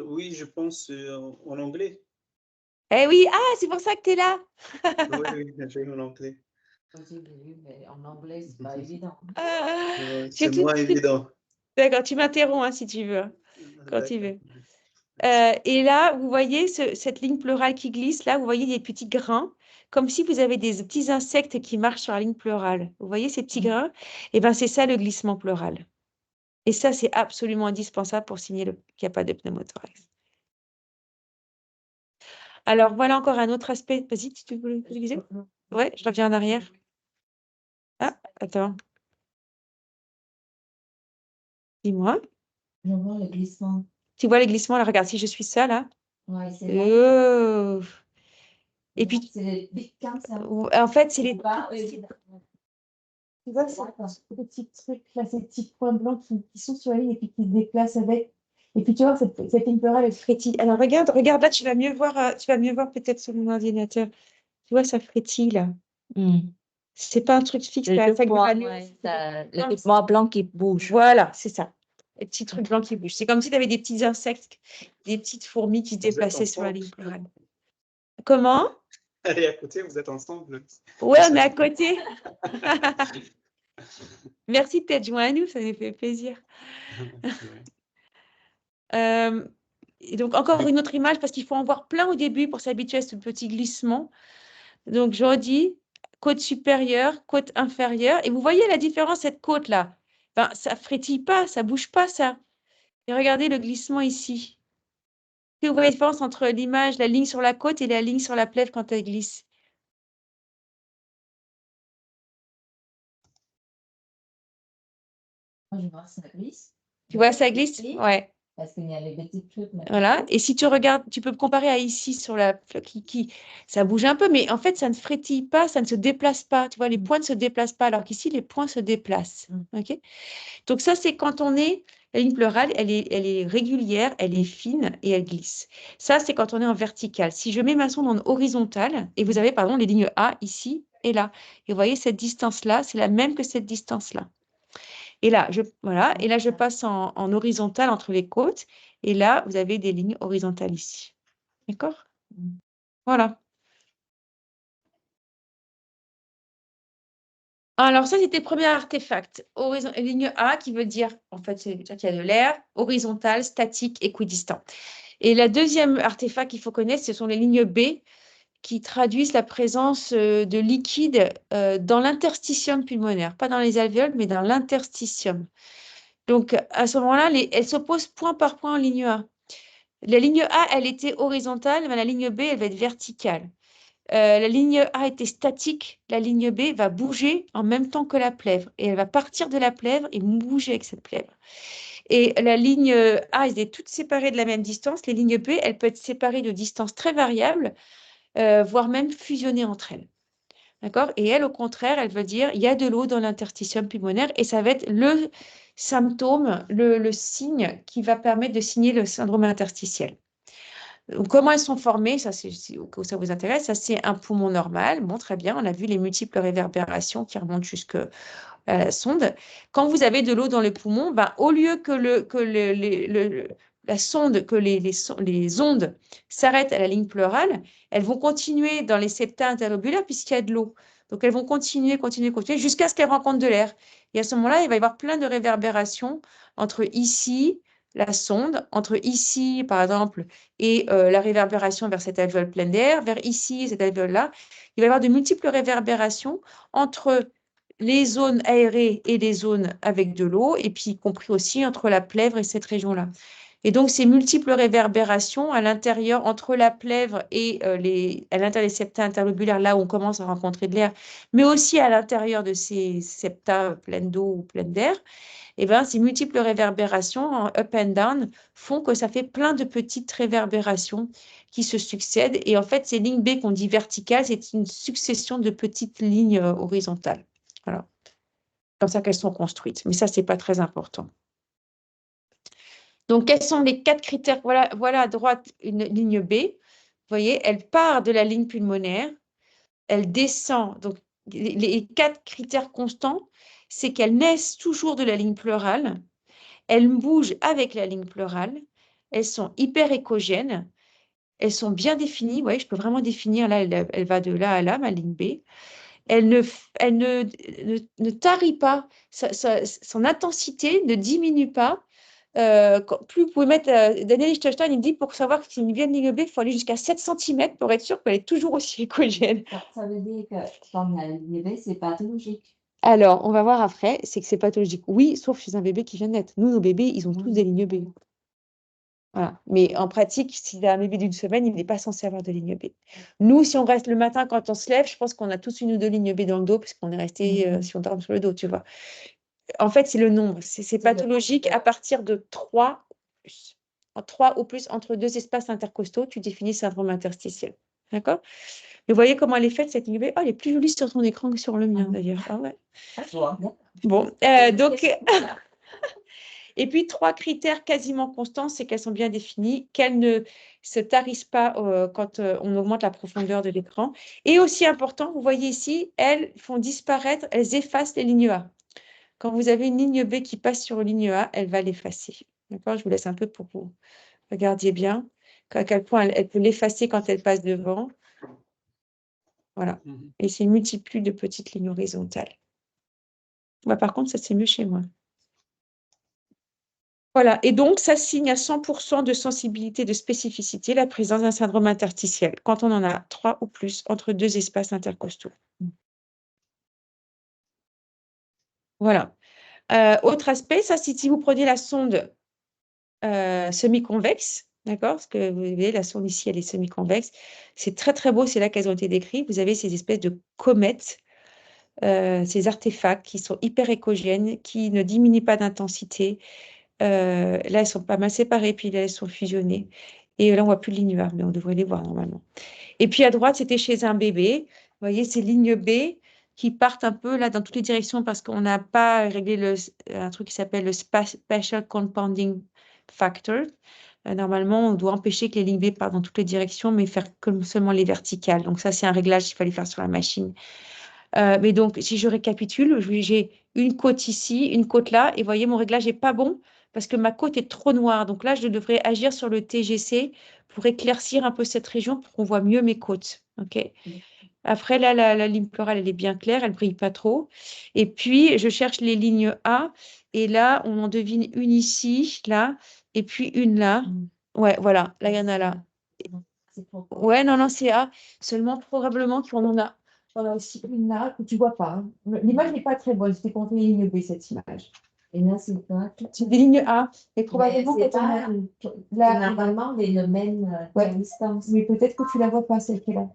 Oui, je pense en anglais. Eh oui, c'est pour ça que tu es là. Oui, j'ai eu en anglais. J'ai vu, mais en anglais, c'est pas évident. C'est moins évident. D'accord, tu m'interromps hein, si tu veux, quand tu veux. Et là, vous voyez cette ligne pleurale qui glisse, là, vous voyez des petits grains, comme si vous avez des petits insectes qui marchent sur la ligne pleurale. Vous voyez ces petits grains? Eh bien, c'est ça le glissement pleural. Et ça, c'est absolument indispensable pour signaler qu'il n'y a pas de pneumothorax. Alors, voilà encore un autre aspect. Vas-y, tu veux l'utiliser? Ouais, je reviens en arrière. Ah, attends. Dis-moi. Je vois le glissement. Tu vois les glissements, là? Regarde, si je suis ça, là. Ouais, c'est là. Et puis, C'est les big cams, ça. en fait, c'est les... Tu vois, ces petits trucs, là, ces petits points blancs qui sont sur la ligne et puis qui se déplacent avec. Et puis tu vois, cette ligne pleurale, elle frétille. Alors, regarde, là, tu vas mieux voir peut-être sur mon ordinateur. Tu vois, ça frétille, là. C'est pas un truc fixe, Le ça granule. le point blanc qui bouge. Voilà, c'est ça. Les petits trucs blancs qui bougent. C'est comme si tu avais des petits insectes, des petites fourmis qui se déplaçaient sur la ligne pleurale. Comment? Allez, à côté, vous êtes ensemble. Ouais, on est à côté. Merci de t'être joint à nous, ça nous fait plaisir. Et donc, encore une autre image, parce qu'il faut en voir plein au début pour s'habituer à ce petit glissement. Donc, je redis, côte supérieure, côte inférieure. Et vous voyez la différence, cette côte-là? Ben, ça frétille pas, ça bouge pas, ça. Et regardez le glissement ici. Vous voyez la différence entre l'image, la ligne sur la côte et la ligne sur la plèvre quand elle glisse. Moi, je vois ça glisse. Tu vois, ça glisse? Ouais. Parce qu'il y a les petits trucs. Voilà. Et si tu regardes, tu peux comparer à ici sur la ça bouge un peu, mais en fait, ça ne frétille pas, ça ne se déplace pas. Tu vois, les points ne se déplacent pas, alors qu'ici, les points se déplacent. OK? Donc ça, c'est quand on est, la ligne pleurale, elle est régulière, elle est fine et elle glisse. Ça, c'est quand on est en vertical. Si je mets ma sonde en horizontale, et vous avez, pardon, les lignes A ici et là, et vous voyez, cette distance-là, c'est la même que cette distance-là. Et là, voilà, et là, je passe en horizontal entre les côtes, et là, vous avez des lignes horizontales ici. D'accord? Voilà. Alors, ça, c'était le premier artefact. Ligne A qui veut dire, en fait, c'est qu'il y a de l'air, horizontal, statique, équidistant. Et la deuxième artefact qu'il faut connaître, ce sont les lignes B qui traduisent la présence de liquide dans l'interstitium pulmonaire. Pas dans les alvéoles, mais dans l'interstitium. Donc, à ce moment-là, elles s'opposent point par point en ligne A. La ligne A, elle était horizontale, mais la ligne B, elle va être verticale. La ligne A était statique, la ligne B va bouger en même temps que la plèvre. Et elle va partir de la plèvre et bouger avec cette plèvre. Et la ligne A, elles sont toutes séparées de la même distance. Les lignes B, elles peuvent être séparées de distances très variables, voire même fusionner entre elles. D'accord? Et elle, au contraire, elle veut dire il y a de l'eau dans l'interstitium pulmonaire et ça va être le symptôme, le signe qui va permettre de signer le syndrome interstitiel. Comment elles sont formées, ça, ça vous intéresse, ça c'est un poumon normal. Bon, très bien, on a vu les multiples réverbérations qui remontent jusqu'à la sonde. Quand vous avez de l'eau dans le poumon, ben, au lieu que, la sonde, que les ondes s'arrêtent à la ligne pleurale, elles vont continuer dans les septa interlobulaires puisqu'il y a de l'eau. Donc, elles vont continuer jusqu'à ce qu'elles rencontrent de l'air. Et à ce moment-là, il va y avoir plein de réverbérations entre ici, la sonde, entre ici, par exemple, et la réverbération vers cette alvéole pleine d'air, vers ici, cette alvéole-là. Il va y avoir de multiples réverbérations entre les zones aérées et les zones avec de l'eau, et puis y compris aussi entre la plèvre et cette région-là. Et donc, ces multiples réverbérations à l'intérieur, entre la plèvre et à l'intérieur des septa interlobulaires, là où on commence à rencontrer de l'air, mais aussi à l'intérieur de ces septa pleines d'eau ou pleines d'air, et ben, ces multiples réverbérations en up and down font que ça fait plein de petites réverbérations qui se succèdent. Et en fait, ces lignes B qu'on dit verticales, c'est une succession de petites lignes horizontales. Voilà. Comme ça qu'elles sont construites. Mais ça, ce n'est pas très important. Donc, quels sont les 4 critères? Voilà à droite une ligne B. Vous voyez, elle part de la ligne pulmonaire, elle descend. Donc, les 4 critères constants, c'est qu'elle naissent toujours de la ligne pleurale, elles bougent avec la ligne pleurale, elles sont hyper échogènes, elles sont bien définies. Oui, je peux vraiment définir, là, elle va de là à là, ma ligne B. Elle ne tarit pas, son intensité ne diminue pas. Plus vous pouvez mettre, Daniel Liechtenstein, il dit pour savoir que c'est une ligne ligne B, il faut aller jusqu'à 7 cm pour être sûr qu'elle est toujours aussi échogène. Ça veut dire que comme la ligne B, c'est pathologique. Alors, on va voir après, c'est que c'est pathologique. Oui, sauf chez un bébé qui vient de naître. Nous, nos bébés, ils ont tous des lignes B. Voilà. Mais en pratique, s'il a un bébé d'une semaine, il n'est pas censé avoir de ligne B. Nous, si on reste le matin quand on se lève, je pense qu'on a tous une ou deux lignes B dans le dos parce qu'on est resté, si on dorme sur le dos, tu vois. En fait, c'est le nombre. C'est pathologique à partir de 3 ou plus. En 3 ou plus, entre deux espaces intercostaux, tu définis syndrome interstitiel. D'accord? Mais vous voyez comment elle est faite, cette ligne B? Oh, elle est plus jolie sur ton écran que sur le mien, d'ailleurs. Ah ouais. Bon, donc... Et puis, 3 critères quasiment constants, c'est qu'elles sont bien définies, qu'elles ne se tarissent pas quand on augmente la profondeur de l'écran. Et aussi important, vous voyez ici, elles font disparaître, elles effacent les lignes A. Quand vous avez une ligne B qui passe sur une ligne A, elle va l'effacer. D'accord? Je vous laisse un peu pour que vous regardiez bien à quel point elle peut l'effacer quand elle passe devant. Voilà. Et c'est une multitude de petites lignes horizontales. Bah, par contre, ça, c'est mieux chez moi. Voilà, et donc ça signe à 100% de sensibilité, de spécificité, la présence d'un syndrome interstitiel, quand on en a 3 ou plus entre deux espaces intercostaux. Voilà. Autre aspect, ça, si vous prenez la sonde semi-convexes, d'accord? Parce que vous voyez, la sonde ici, elle est semi-convexe. C'est très, très beau, c'est là qu'elles ont été décrites. Vous avez ces espèces de comètes, ces artefacts qui sont hyper écogènes, qui ne diminuent pas d'intensité. Là, elles sont pas mal séparées, puis là, elles sont fusionnées. Et là, on voit plus de lignes noires, mais on devrait les voir normalement. Et puis à droite, c'était chez un bébé. Vous voyez, ces lignes B qui partent un peu là dans toutes les directions parce qu'on n'a pas réglé un truc qui s'appelle le Spatial Compounding Factor. Normalement, on doit empêcher que les lignes B partent dans toutes les directions, mais faire que seulement les verticales. Donc ça, c'est un réglage qu'il fallait faire sur la machine. Mais donc, si je récapitule, j'ai une côte ici, une côte là, et vous voyez, mon réglage n'est pas bon parce que ma côte est trop noire. Donc là, je devrais agir sur le TGC pour éclaircir un peu cette région pour qu'on voit mieux mes côtes. OK? Après, là, la ligne pleurale, elle est bien claire, elle ne brille pas trop. Et puis, je cherche les lignes A, et là, on en devine une ici, là, et puis une là. Ouais, voilà, là, il y en a là. Ouais, non, non, c'est A. Seulement, probablement qu'on en a. On a aussi une là que tu ne vois pas. Hein. L'image n'est pas très bonne. Je t'ai compté les lignes B, cette image. Et là, c'est quoi? C'est des lignes A. Et probablement c'est que tu pas normalement les mêmes distances. Mais peut-être que tu ne la vois pas, celle qui est là.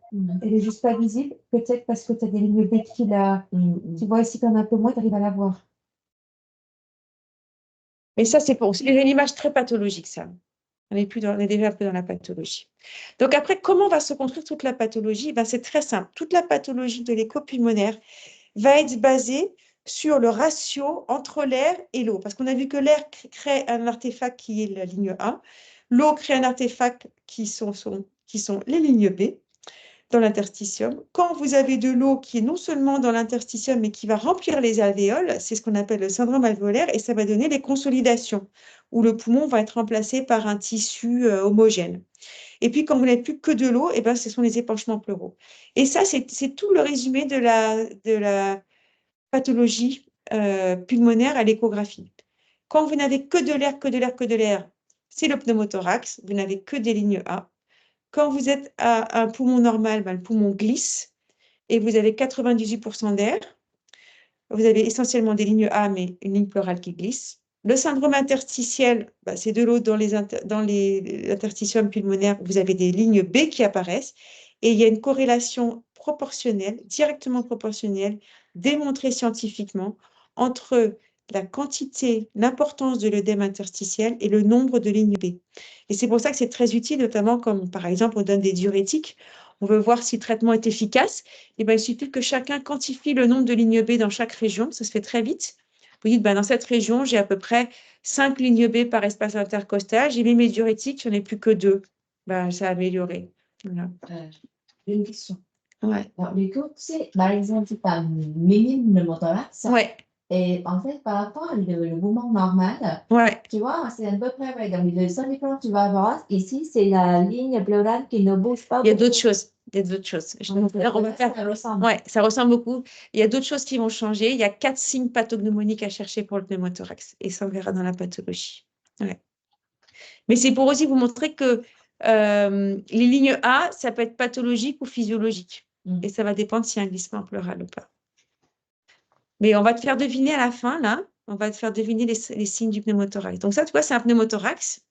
Elle n'est juste pas visible. Peut-être parce que tu as des lignes B qui la. Tu vois ici, tu en as un peu moins, tu arrives à la voir. Mais ça, c'est bon. C'est une image très pathologique, ça. On est déjà un peu dans la pathologie. Donc après, comment va se construire toute la pathologie? Ben, c'est très simple. Toute la pathologie de l'écho pulmonaire va être basée sur le ratio entre l'air et l'eau. Parce qu'on a vu que l'air crée un artefact qui est la ligne A. L'eau crée un artefact qui sont les lignes B dans l'interstitium. Quand vous avez de l'eau qui est non seulement dans l'interstitium, mais qui va remplir les alvéoles, c'est ce qu'on appelle le syndrome alvéolaire, et ça va donner les consolidations, où le poumon va être remplacé par un tissu homogène. Et puis, quand vous n'avez plus que de l'eau, eh ben, ce sont les épanchements pleuraux. Et ça, c'est tout le résumé de la pathologie pulmonaire à l'échographie. Quand vous n'avez que de l'air, que de l'air, que de l'air, c'est le pneumothorax, vous n'avez que des lignes A. Quand vous êtes à un poumon normal, ben, le poumon glisse et vous avez 98% d'air. Vous avez essentiellement des lignes A, mais une ligne pleurale qui glisse. Le syndrome interstitiel, ben, c'est de l'eau dans les interstitiums pulmonaires. Vous avez des lignes B qui apparaissent et il y a une corrélation proportionnelle, directement proportionnelle, démontrée scientifiquement entre la quantité, l'importance de l'œdème interstitiel et le nombre de lignes B. Et c'est pour ça que c'est très utile, notamment comme, par exemple, on donne des diurétiques. On veut voir si le traitement est efficace. Et ben, il suffit que chacun quantifie le nombre de lignes B dans chaque région. Ça se fait très vite. Vous dites, ben, dans cette région, j'ai à peu près 5 lignes B par espace intercostal. J'ai mis mes diurétiques, je n'en ai plus que 2. Ben, ça a amélioré. Voilà. Une question. Ouais. Alors, du coup, tu sais, par exemple, tu as minime pneumothorax. Ouais. Et en fait, par rapport au mouvement normal, Ouais. tu vois, c'est à peu près pareil. Donc, le seul différence que tu vas avoir ici, c'est la ligne pleurale qui ne bouge pas. Il y a d'autres choses. Il y a d'autres choses. On va faire. Ça ressemble. Ouais, ça ressemble beaucoup. Il y a d'autres choses qui vont changer. Il y a 4 signes pathognomoniques à chercher pour le pneumothorax. Et ça, on verra dans la pathologie. Ouais. Mais c'est pour aussi vous montrer que les lignes A, ça peut être pathologique ou physiologique. Et ça va dépendre s'il y a un glissement pleural ou pas. Mais on va te faire deviner à la fin, là. On va te faire deviner les signes du pneumothorax. Donc ça, tu vois, c'est un pneumothorax.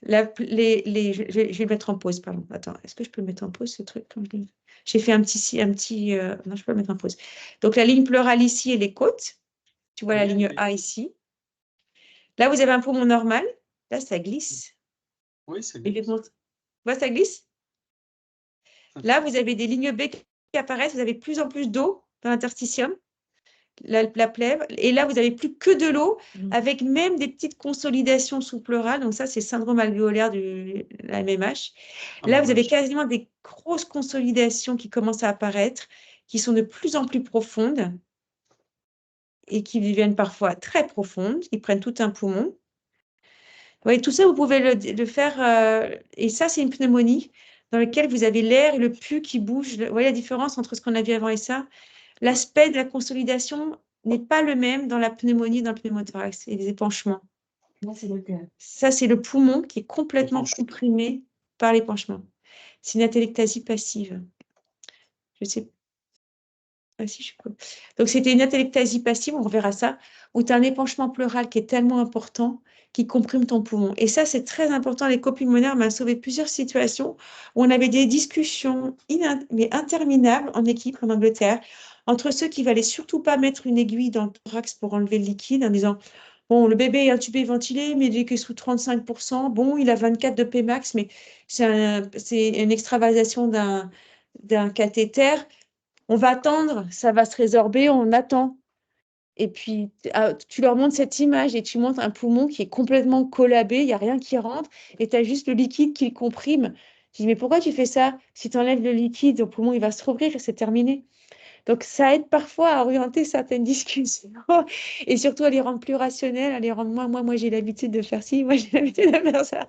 Je vais le mettre en pause, pardon. Attends, est-ce que je peux le mettre en pause, ce truc? J'ai fait un petit non, je peux le mettre en pause. Donc, la ligne pleurale ici et les côtes. Tu vois la ligne A ici. Là, vous avez un poumon normal. Là, ça glisse. Oui, c'est Tu bien. vois, ça glisse. Là, vous avez des lignes B qui apparaissent. Vous avez de plus en plus d'eau dans l'interstitium, la plèvre. Et là, vous n'avez plus que de l'eau, avec même des petites consolidations sous-pleurales. Donc ça, c'est syndrome alvéolaire de la MMH. Là, vous avez quasiment des grosses consolidations qui commencent à apparaître, qui sont de plus en plus profondes et qui deviennent parfois très profondes. Ils prennent tout un poumon. Oui, tout ça, vous pouvez le faire. Et ça, c'est une pneumonie dans laquelle vous avez l'air et le pus qui bougent. Vous voyez la différence entre ce qu'on a vu avant et ça? L'aspect de la consolidation n'est pas le même dans la pneumonie, dans le pneumothorax et les épanchements. Là, c'est le cœur. Ça, c'est le poumon qui est complètement comprimé par l'épanchement. C'est une atelectasie passive. Je sais. Ah, si, je peux. Donc, c'était une atelectasie passive, on reverra ça, où tu as un épanchement pleural qui est tellement important qui comprime ton poumon. Et ça, c'est très important. L'écho pulmonaire m'a sauvé plusieurs situations où on avait des discussions mais interminables en équipe en Angleterre entre ceux qui ne valaient surtout pas mettre une aiguille dans le thorax pour enlever le liquide en disant, bon, le bébé est intubé ventilé, mais il est que sous 35%. Bon, il a 24 de Pmax, mais c'est une extravasation d'un cathéter. On va attendre, ça va se résorber, on attend. Et puis, tu leur montres cette image et tu montres un poumon qui est complètement collabé, il n'y a rien qui rentre, et tu as juste le liquide qui le comprime. Je dis, mais pourquoi tu fais ça? Si tu enlèves le liquide, le poumon, il va se rouvrir et c'est terminé. Donc, ça aide parfois à orienter certaines discussions et surtout à les rendre plus rationnelles, à les rendre moi j'ai l'habitude de faire ci, moi, j'ai l'habitude de faire ça.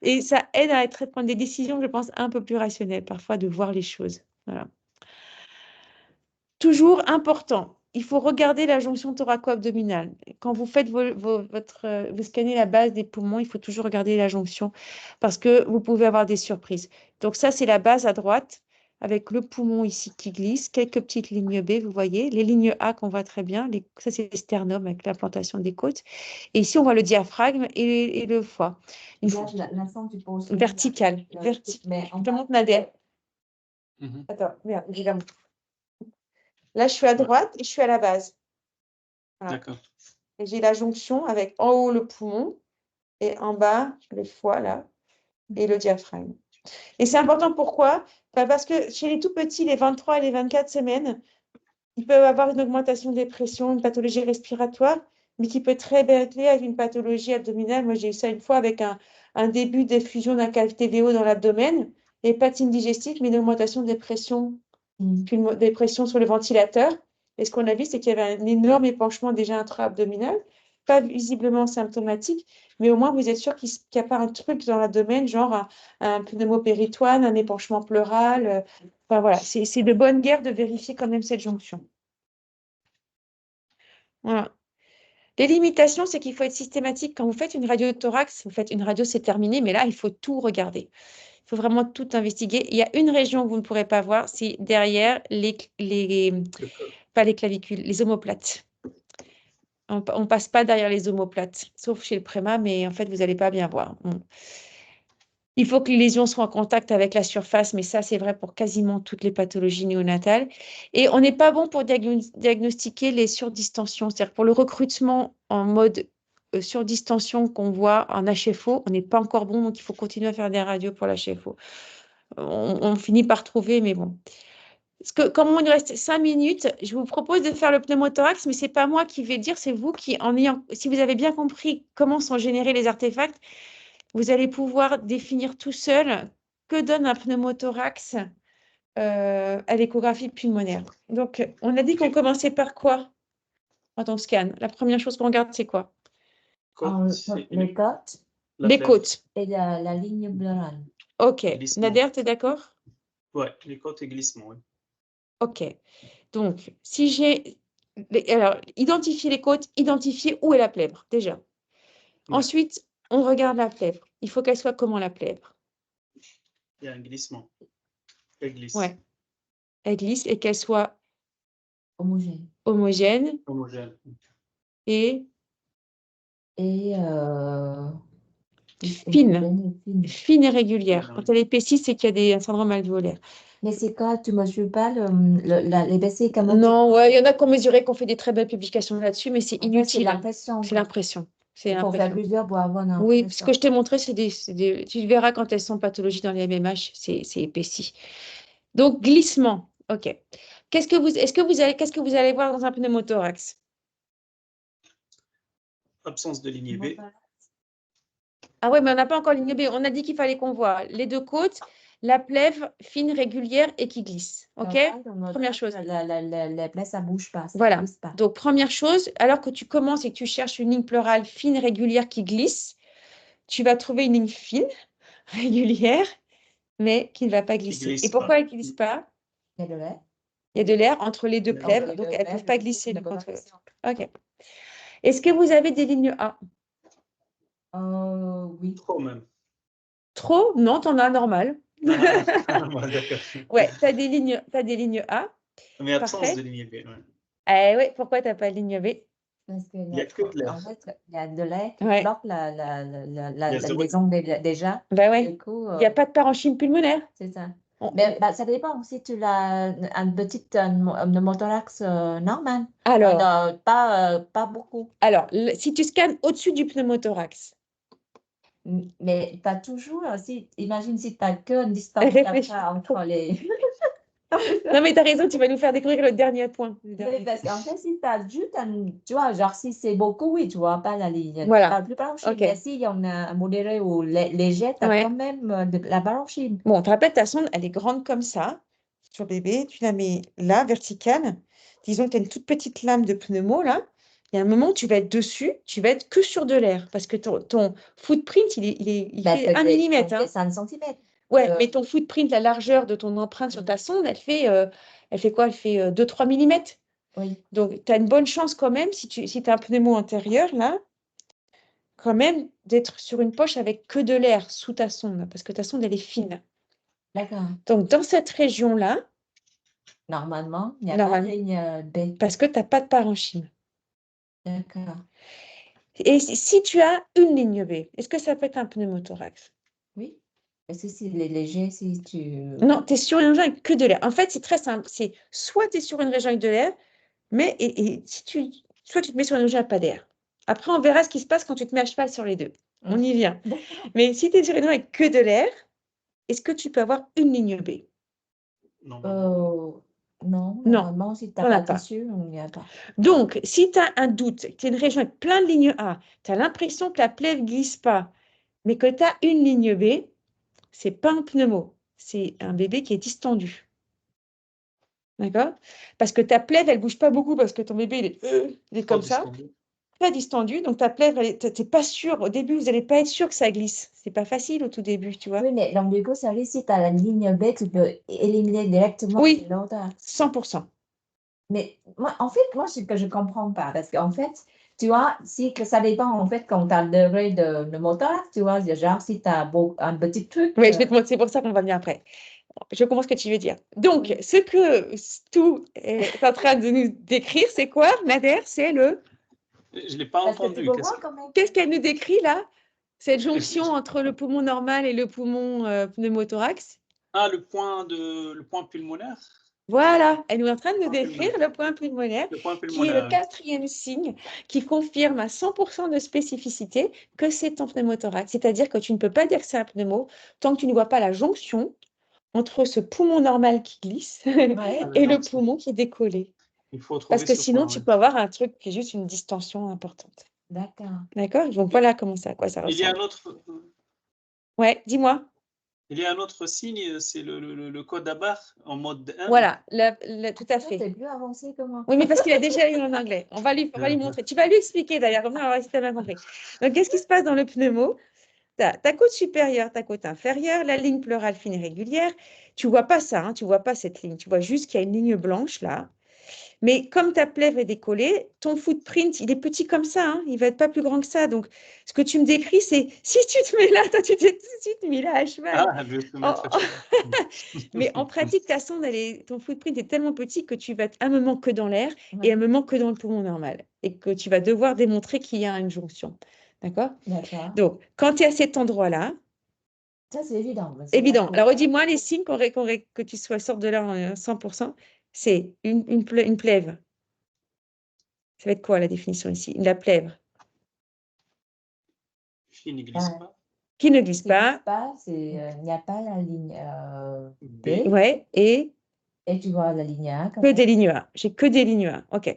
Et ça aide à prendre des décisions, je pense, un peu plus rationnelles, parfois de voir les choses. Voilà. Toujours important, il faut regarder la jonction thoraco-abdominale. Quand vous faites vous scannez la base des poumons, il faut toujours regarder la jonction parce que vous pouvez avoir des surprises. Donc ça, c'est la base à droite avec le poumon ici qui glisse, quelques petites lignes B, vous voyez, les lignes A qu'on voit très bien, ça c'est le sternum avec l'implantation des côtes. Et ici, on voit le diaphragme et le foie. L'instant, tu poses Vertical. Mais Je te montre Nader. Attends, merde, évidemment. Là, je suis à droite et je suis à la base. Voilà. D'accord. Et j'ai la jonction avec en haut le poumon et en bas le foie, là, et le diaphragme. Et c'est important, pourquoi? Parce que chez les tout petits, les 23 et les 24 semaines, ils peuvent avoir une augmentation des pressions, une pathologie respiratoire, mais qui peut très bien être liée à une pathologie abdominale. Moi, j'ai eu ça une fois avec un début d'effusion d'un cavité VO dans l'abdomen, et pas de signe digestif, mais une augmentation des pressions sur le ventilateur. Et ce qu'on a vu, c'est qu'il y avait un énorme épanchement déjà intra-abdominal, pas visiblement symptomatique, mais au moins vous êtes sûr qu'il n'y a pas un truc dans l'abdomen, genre un pneumopéritoine, un épanchement pleural. Enfin voilà, c'est de bonne guerre de vérifier quand même cette jonction. Voilà. Les limitations, c'est qu'il faut être systématique. Quand vous faites une radio de thorax, vous faites une radio, c'est terminé, mais là, il faut tout regarder. Il faut vraiment tout investiguer. Il y a une région que vous ne pourrez pas voir, c'est derrière pas les clavicules, les omoplates. On ne passe pas derrière les omoplates, sauf chez le préma, mais en fait, vous n'allez pas bien voir. Il faut que les lésions soient en contact avec la surface, mais ça, c'est vrai pour quasiment toutes les pathologies néonatales. Et on n'est pas bon pour diagnostiquer les surdistensions, c'est-à-dire pour le recrutement en mode surdistension qu'on voit en HFO, on n'est pas encore bon, donc il faut continuer à faire des radios pour l'HFO. On finit par trouver, mais bon. Comme il nous reste 5 minutes, je vous propose de faire le pneumothorax, mais ce n'est pas moi qui vais dire, c'est vous qui, si vous avez bien compris comment sont générés les artefacts, vous allez pouvoir définir tout seul que donne un pneumothorax à l'échographie pulmonaire. Donc, on a dit qu'on commençait par quoi quand on scanne? La première chose qu'on regarde, c'est quoi? Les côtes Les côtes. et la ligne pleurale. OK. Glissement. Nader, tu es d'accord? Ouais, les côtes et glissement. Ouais. OK. Donc, si j'ai... Alors, identifier les côtes, identifier où est la plèvre, déjà. Ouais. Ensuite, on regarde la plèvre. Il faut qu'elle soit comment, la plèvre? Il y a un glissement. Elle glisse. Ouais. Elle glisse et qu'elle soit Homogène. homogène Homogène. et Fine. fine et régulière. Quand elle épaissit, c'est qu'il y a un syndrome alvéolaire. Mais c'est quand tu ne mesures pas l'épaisseur, comment Non, ouais, il y en a qui ont mesuré, qui ont fait des très belles publications là-dessus, mais c'est inutile. C'est l'impression. C'est l'impression. Il faut faire plusieurs pour avoir une Oui, ce que je t'ai montré, tu verras quand elles sont pathologies dans les MMH, c'est épaissi. Donc, glissement. OK. Qu'est-ce que vous allez voir dans un pneumothorax? Absence de ligne B. Ah ouais, mais on n'a pas encore ligne B. On a dit qu'il fallait qu'on voit les deux côtes, la plèvre fine, régulière et qui glisse. OK? Première chose. La plaie, ça ne bouge pas. Voilà. Glisse pas. Donc, première chose, alors que tu commences et que tu cherches une ligne pleurale fine, régulière qui glisse, tu vas trouver une ligne fine, régulière, mais qui ne va pas glisser. Et pourquoi elle ne glisse pas? Il y a de l'air. Il y a de l'air entre les deux plèvres, donc elles ne peuvent pas glisser l'une contre l'autre. OK. Est-ce que vous avez des lignes A? Oui. Trop même. Trop? Non, tu en as normal. D'accord. Ouais, tu as des lignes A. Mais absence Parfait. de ligne B. Ouais. Eh oui, pourquoi tu n'as pas de ligne B? Parce que Il n'y a que de en l'air. fait, il y a de l'air qui Ouais. bloque Il y a la zéro. liaison déjà. Bah ouais. Du coup, Il n'y a pas de parenchyme pulmonaire. c'est ça. On- Mais bah, ça dépend si tu as un petit pneumothorax normal. Alors, Pas beaucoup. alors, si tu scannes au-dessus du pneumothorax, Mais pas toujours. Imagine si tu n'as qu'une distance réfléchis. entre les. Non, mais tu as raison, tu vas nous faire découvrir le dernier point. Le Oui, dernier parce point. qu'en fait, si tu as juste tu vois, genre si c'est beaucoup, oui, tu vois pas la ligne. Voilà. Pas plus blanchime. Ok. Mais s'il y en a un modéré ou léger, tu as Ouais. quand même de la blanchime. Bon, tu te rappelles, ta sonde, elle est grande comme ça, sur bébé, tu la mets là, verticale. Disons que tu as une toute petite lame de pneumo, là. Il y a un moment où tu vas être dessus, tu vas être que sur de l'air, parce que ton footprint, il Bah, fait 1 millimètre. on Hein. fait 5 cm. Ouais, mais ton footprint, la largeur de ton empreinte sur ta sonde, elle fait quoi? Elle fait 2-3 millimètres. Oui. Donc, tu as une bonne chance quand même, si tu as un pneumo antérieur, là, quand même, d'être sur une poche avec que de l'air sous ta sonde, parce que ta sonde, elle est fine. D'accord. Donc, dans cette région-là, Normalement, il n'y a pas de normalement, ligne B. parce que tu n'as pas de parenchyme. D'accord. Et si tu as une ligne B, est-ce que ça peut être un pneumothorax? Oui. Est-ce que c'est léger si tu. Non, tu es sur une région avec que de l'air. En fait, c'est très simple. C'est soit tu es sur une région avec de l'air, mais soit tu te mets sur une région avec pas d'air. Après, on verra ce qui se passe quand tu te mets à cheval sur les deux. On y vient. Mais si tu es sur une région avec que de l'air, est-ce que tu peux avoir une ligne B? Normalement. Non, Non, normalement, si tu t'en n'as as pas pas. tissu, il n'y a pas. Donc, si tu as un doute, tu as une région avec plein de lignes A, tu as l'impression que la plèvre ne glisse pas, mais que tu as une ligne B, c'est pas un pneumo, c'est un bébé qui est distendu. D'accord? Parce que ta plèvre, elle ne bouge pas beaucoup parce que ton bébé, il est comme ça, Distendu. très distendu. Donc, ta plèvre, tu n'es pas sûr. Au début, vous n'allez pas être sûr que ça glisse. C'est pas facile au tout début, tu vois. Oui, mais donc, du coup, ça veut dire si tu as la ligne B, tu peux éliminer directement Oui, l'autre. 100%. Mais moi, en fait, moi, ce que je ne comprends pas, parce qu'en fait, tu vois, que ça dépend, en fait, quand tu as le degré de moteur, tu vois, genre, si tu as un petit truc. Oui, je vais te montrer, c'est pour ça qu'on va venir après. Je comprends ce que tu veux dire. Donc, Oui. ce que Stu est en train de nous décrire, c'est quoi, Nader? C'est le... Je ne l'ai pas Parce que tu entendu. peux voir quand même. Qu'est-ce qu'elle nous décrit là? Cette jonction entre le poumon normal et le poumon pneumothorax? Ah, le point pulmonaire? Voilà, elle nous est en train de nous Point décrire pulmonaire. le point pulmonaire, Le point qui est le pulmonaire. 4e signe qui confirme à 100% de spécificité que c'est ton pneumothorax. C'est-à-dire que tu ne peux pas dire que c'est un pneumo tant que tu ne vois pas la jonction entre ce poumon normal qui glisse Ouais. et le poumon qui est décollé. Il faut Parce trouver que ce sinon, point. tu Ouais. peux avoir un truc qui est juste une distension importante. D'accord. D'accord? Donc voilà comment ça, à quoi ça Il y a ressemble. un autre. Ouais, dis-moi. Il y a un autre signe, c'est le code à barre en mode 1. Voilà, tout à Toi, fait. tu es plus avancé que moi. Oui, mais parce qu'il a déjà eu en anglais. On va lui montrer. Tu vas lui expliquer d'ailleurs, comme ça on va voir si tu as bien compris. Donc, qu'est-ce qui se passe dans le pneumo? Tu as ta côte supérieure, ta côte inférieure, la ligne pleurale fine et régulière. Tu ne vois pas ça, hein, tu ne vois pas cette ligne. Tu vois juste qu'il y a une ligne blanche là. Mais comme ta plèvre est décollée, ton footprint, il est petit comme ça, hein, il ne va être pas plus grand que ça. Donc, ce que tu me décris, c'est si tu te mets là, toi, tu t'es tout de suite mis là à cheval. Ah, je vais te mettre à cheval. Mais en pratique, ta sonde, ton footprint est tellement petit que tu vas être un moment que dans l'air Ouais. et un moment que dans le poumon normal. Et que tu vas devoir démontrer qu'il y a une jonction. D'accord? D'accord. Donc, quand tu es à cet endroit-là, Ça, c'est évident. évident. Alors, redis-moi les signes que tu sois sorte de là en 100%. C'est une plèvre. Ça va être quoi la définition ici? La plèvre Il ne glisse pas. qui ne glisse Qui pas. glisse pas, il n'y a pas la ligne B. Ouais, et tu vois la ligne A. que des lignes A. J'ai que des lignes A. OK.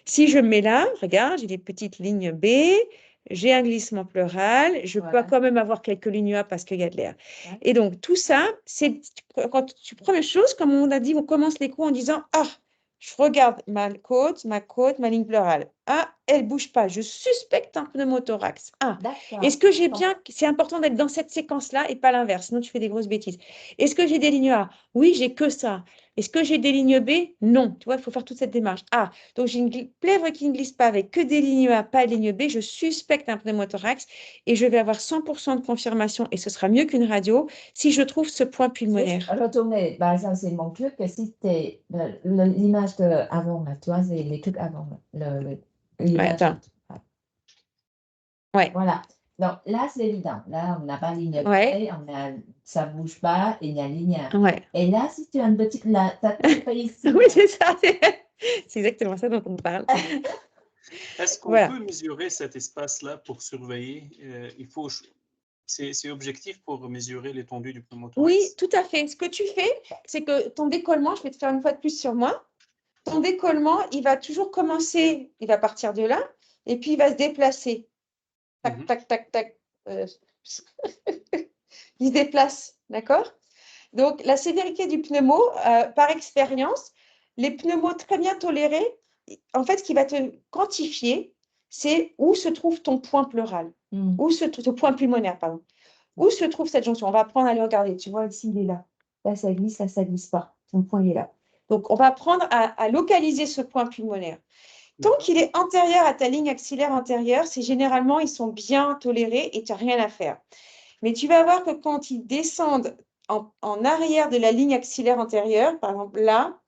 Si je me mets là, regarde, j'ai des petites lignes B, j'ai un glissement pleural, je peux quand même avoir quelques lignes A parce qu'il y a de l'air. Ouais. Et donc, tout ça, c'est première chose, comme on a dit, on commence l'écho en disant « Ah, je regarde ma côte, ma ligne pleurale. Ah, elle ne bouge pas. Je suspecte un pneumothorax. Ah, D'accord. est-ce que j'ai bien. C'est important d'être dans cette séquence-là et pas l'inverse, sinon tu fais des grosses bêtises. Est-ce que j'ai des lignes A? Oui, j'ai que ça. Est-ce que j'ai des lignes B? Non. Tu vois, il faut faire toute cette démarche. Ah, donc j'ai une plèvre qui ne glisse pas avec que des lignes A, pas de lignes B. Je suspecte un pneumothorax et je vais avoir 100% de confirmation et ce sera mieux qu'une radio si je trouve ce point pulmonaire. Retourner, par exemple, c'est mon truc, que si t'es l'image de avant, là, tu vois, c'est les trucs avant, là, l'image. attends. Ouais. Voilà. Donc là, c'est évident. Là, on n'a pas ligne Ouais. B, ça ne bouge pas, et il y a ligne A. Ouais. Et là, si tu as une petite, là, tu as ici. Oui, c'est ça. C'est exactement ça dont on parle. Est-ce qu'on Voilà. peut mesurer cet espace-là pour surveiller? C'est objectif pour mesurer l'étendue du pneumothorax? Oui, tout à fait. Ce que tu fais, c'est que ton décollement, je vais te faire une fois de plus sur moi. Ton décollement, il va toujours commencer, il va partir de là, et puis il va se déplacer. Tac, tac, tac, tac. Il se déplace, d'accord? Donc, la sévérité du pneumo, par expérience, les pneumos très bien tolérés, en fait, ce qui va te quantifier, c'est où se trouve ton point pleural, où se trouve ton point pulmonaire, pardon. Où se trouve cette jonction? On va prendre, aller regarder. Tu vois, ici, il est là. Là, ça glisse, là, ça glisse pas. Ton point, il est là. Donc, on va apprendre à localiser ce point pulmonaire. Tant qu'il est antérieur à ta ligne axillaire antérieure, c'est généralement, ils sont bien tolérés et tu n'as rien à faire. Mais tu vas voir que quand ils descendent en arrière de la ligne axillaire antérieure, par exemple là,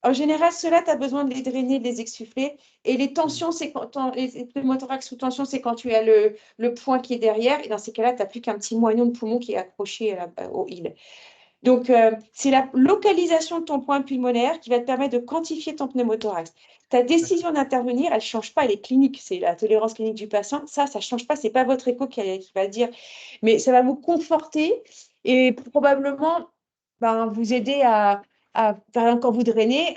en général, ceux-là, tu as besoin de les drainer, de les exsuffler. Et les tensions, c'est quand les pneumothorax sous tension, c'est quand tu as le point qui est derrière. Et dans ces cas-là, tu n'as plus qu'un petit moignon de poumon qui est accroché au île. Donc, c'est la localisation de ton point pulmonaire qui va te permettre de quantifier ton pneumothorax. Ta décision d'intervenir, elle ne change pas, elle est clinique. C'est la tolérance clinique du patient. Ça ne change pas. Ce n'est pas votre écho qui va dire. Mais ça va vous conforter et probablement vous aider par exemple, quand vous drainez,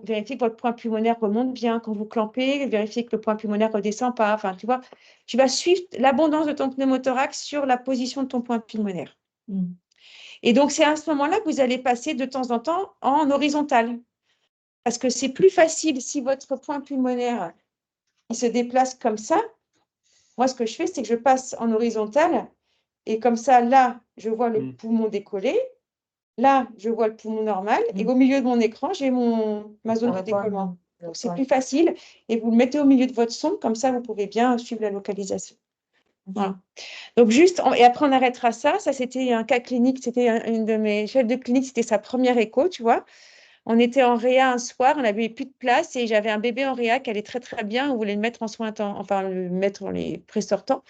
vérifier que votre point pulmonaire remonte bien. Quand vous clampez, vérifier que le point pulmonaire ne redescend pas. Enfin, tu vois, tu vas suivre l'abondance de ton pneumothorax sur la position de ton point pulmonaire. Et donc, c'est à ce moment-là que vous allez passer de temps en temps en horizontal. Parce que c'est plus facile si votre point pulmonaire il se déplace comme ça. Moi, ce que je fais, c'est que je passe en horizontal. Et comme ça, là, je vois le poumon décollé. Là, je vois le poumon normal. Et au milieu de mon écran, j'ai ma zone de décollement. Donc, c'est plus facile. Et vous le mettez au milieu de votre sonde. Comme ça, vous pouvez bien suivre la localisation. Voilà. Donc, et après, on arrêtera ça. Ça, c'était un cas clinique. C'était une de mes chefs de clinique. C'était sa première écho, tu vois. On était en réa un soir. On n'avait plus de place. Et j'avais un bébé en réa qui allait très, très bien. On voulait le mettre en soins, le mettre dans les pré-sortants.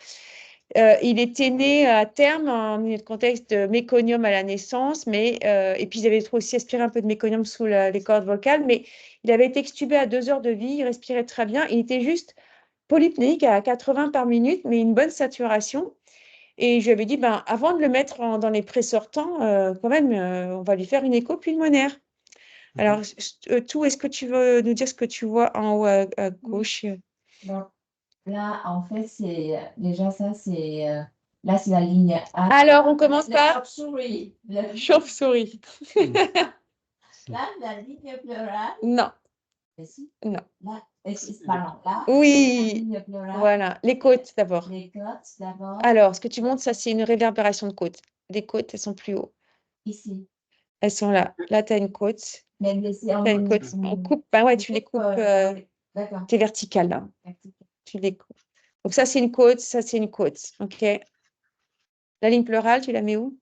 Il était né à terme en contexte de méconium à la naissance, et puis ils avaient aussi aspiré un peu de méconium sous les cordes vocales, mais il avait été extubé à 2 heures de vie, il respirait très bien, il était juste polypnéique à 80 par minute, mais une bonne saturation. Et je lui avais dit, avant de le mettre dans les pré-sortants, quand même, on va lui faire une écho pulmonaire. Alors, est-ce que tu veux nous dire ce que tu vois en haut à gauche? Donc, là, en fait, c'est déjà ça, c'est là, c'est la ligne A. Alors, on commence par chauve-souris. Chauve-souris. Là, la ligne pleurale. Non. Ici. Non. Là, pardon, là. Oui. La ligne pleurale. Voilà. Les côtes d'abord. Les côtes d'abord. Alors, ce que tu montres, ça, c'est une réverbération de côtes. Les côtes, elles sont plus haut. Ici. Elles sont là. Là, tu as une côte. Mais Tu as une côte. On coupe. Ouais, tu les coupes. D'accord. Tu es verticale, là. Tu les coupes. Donc, ça, c'est une côte. Ça, c'est une côte. OK. La ligne pleurale, tu la mets où?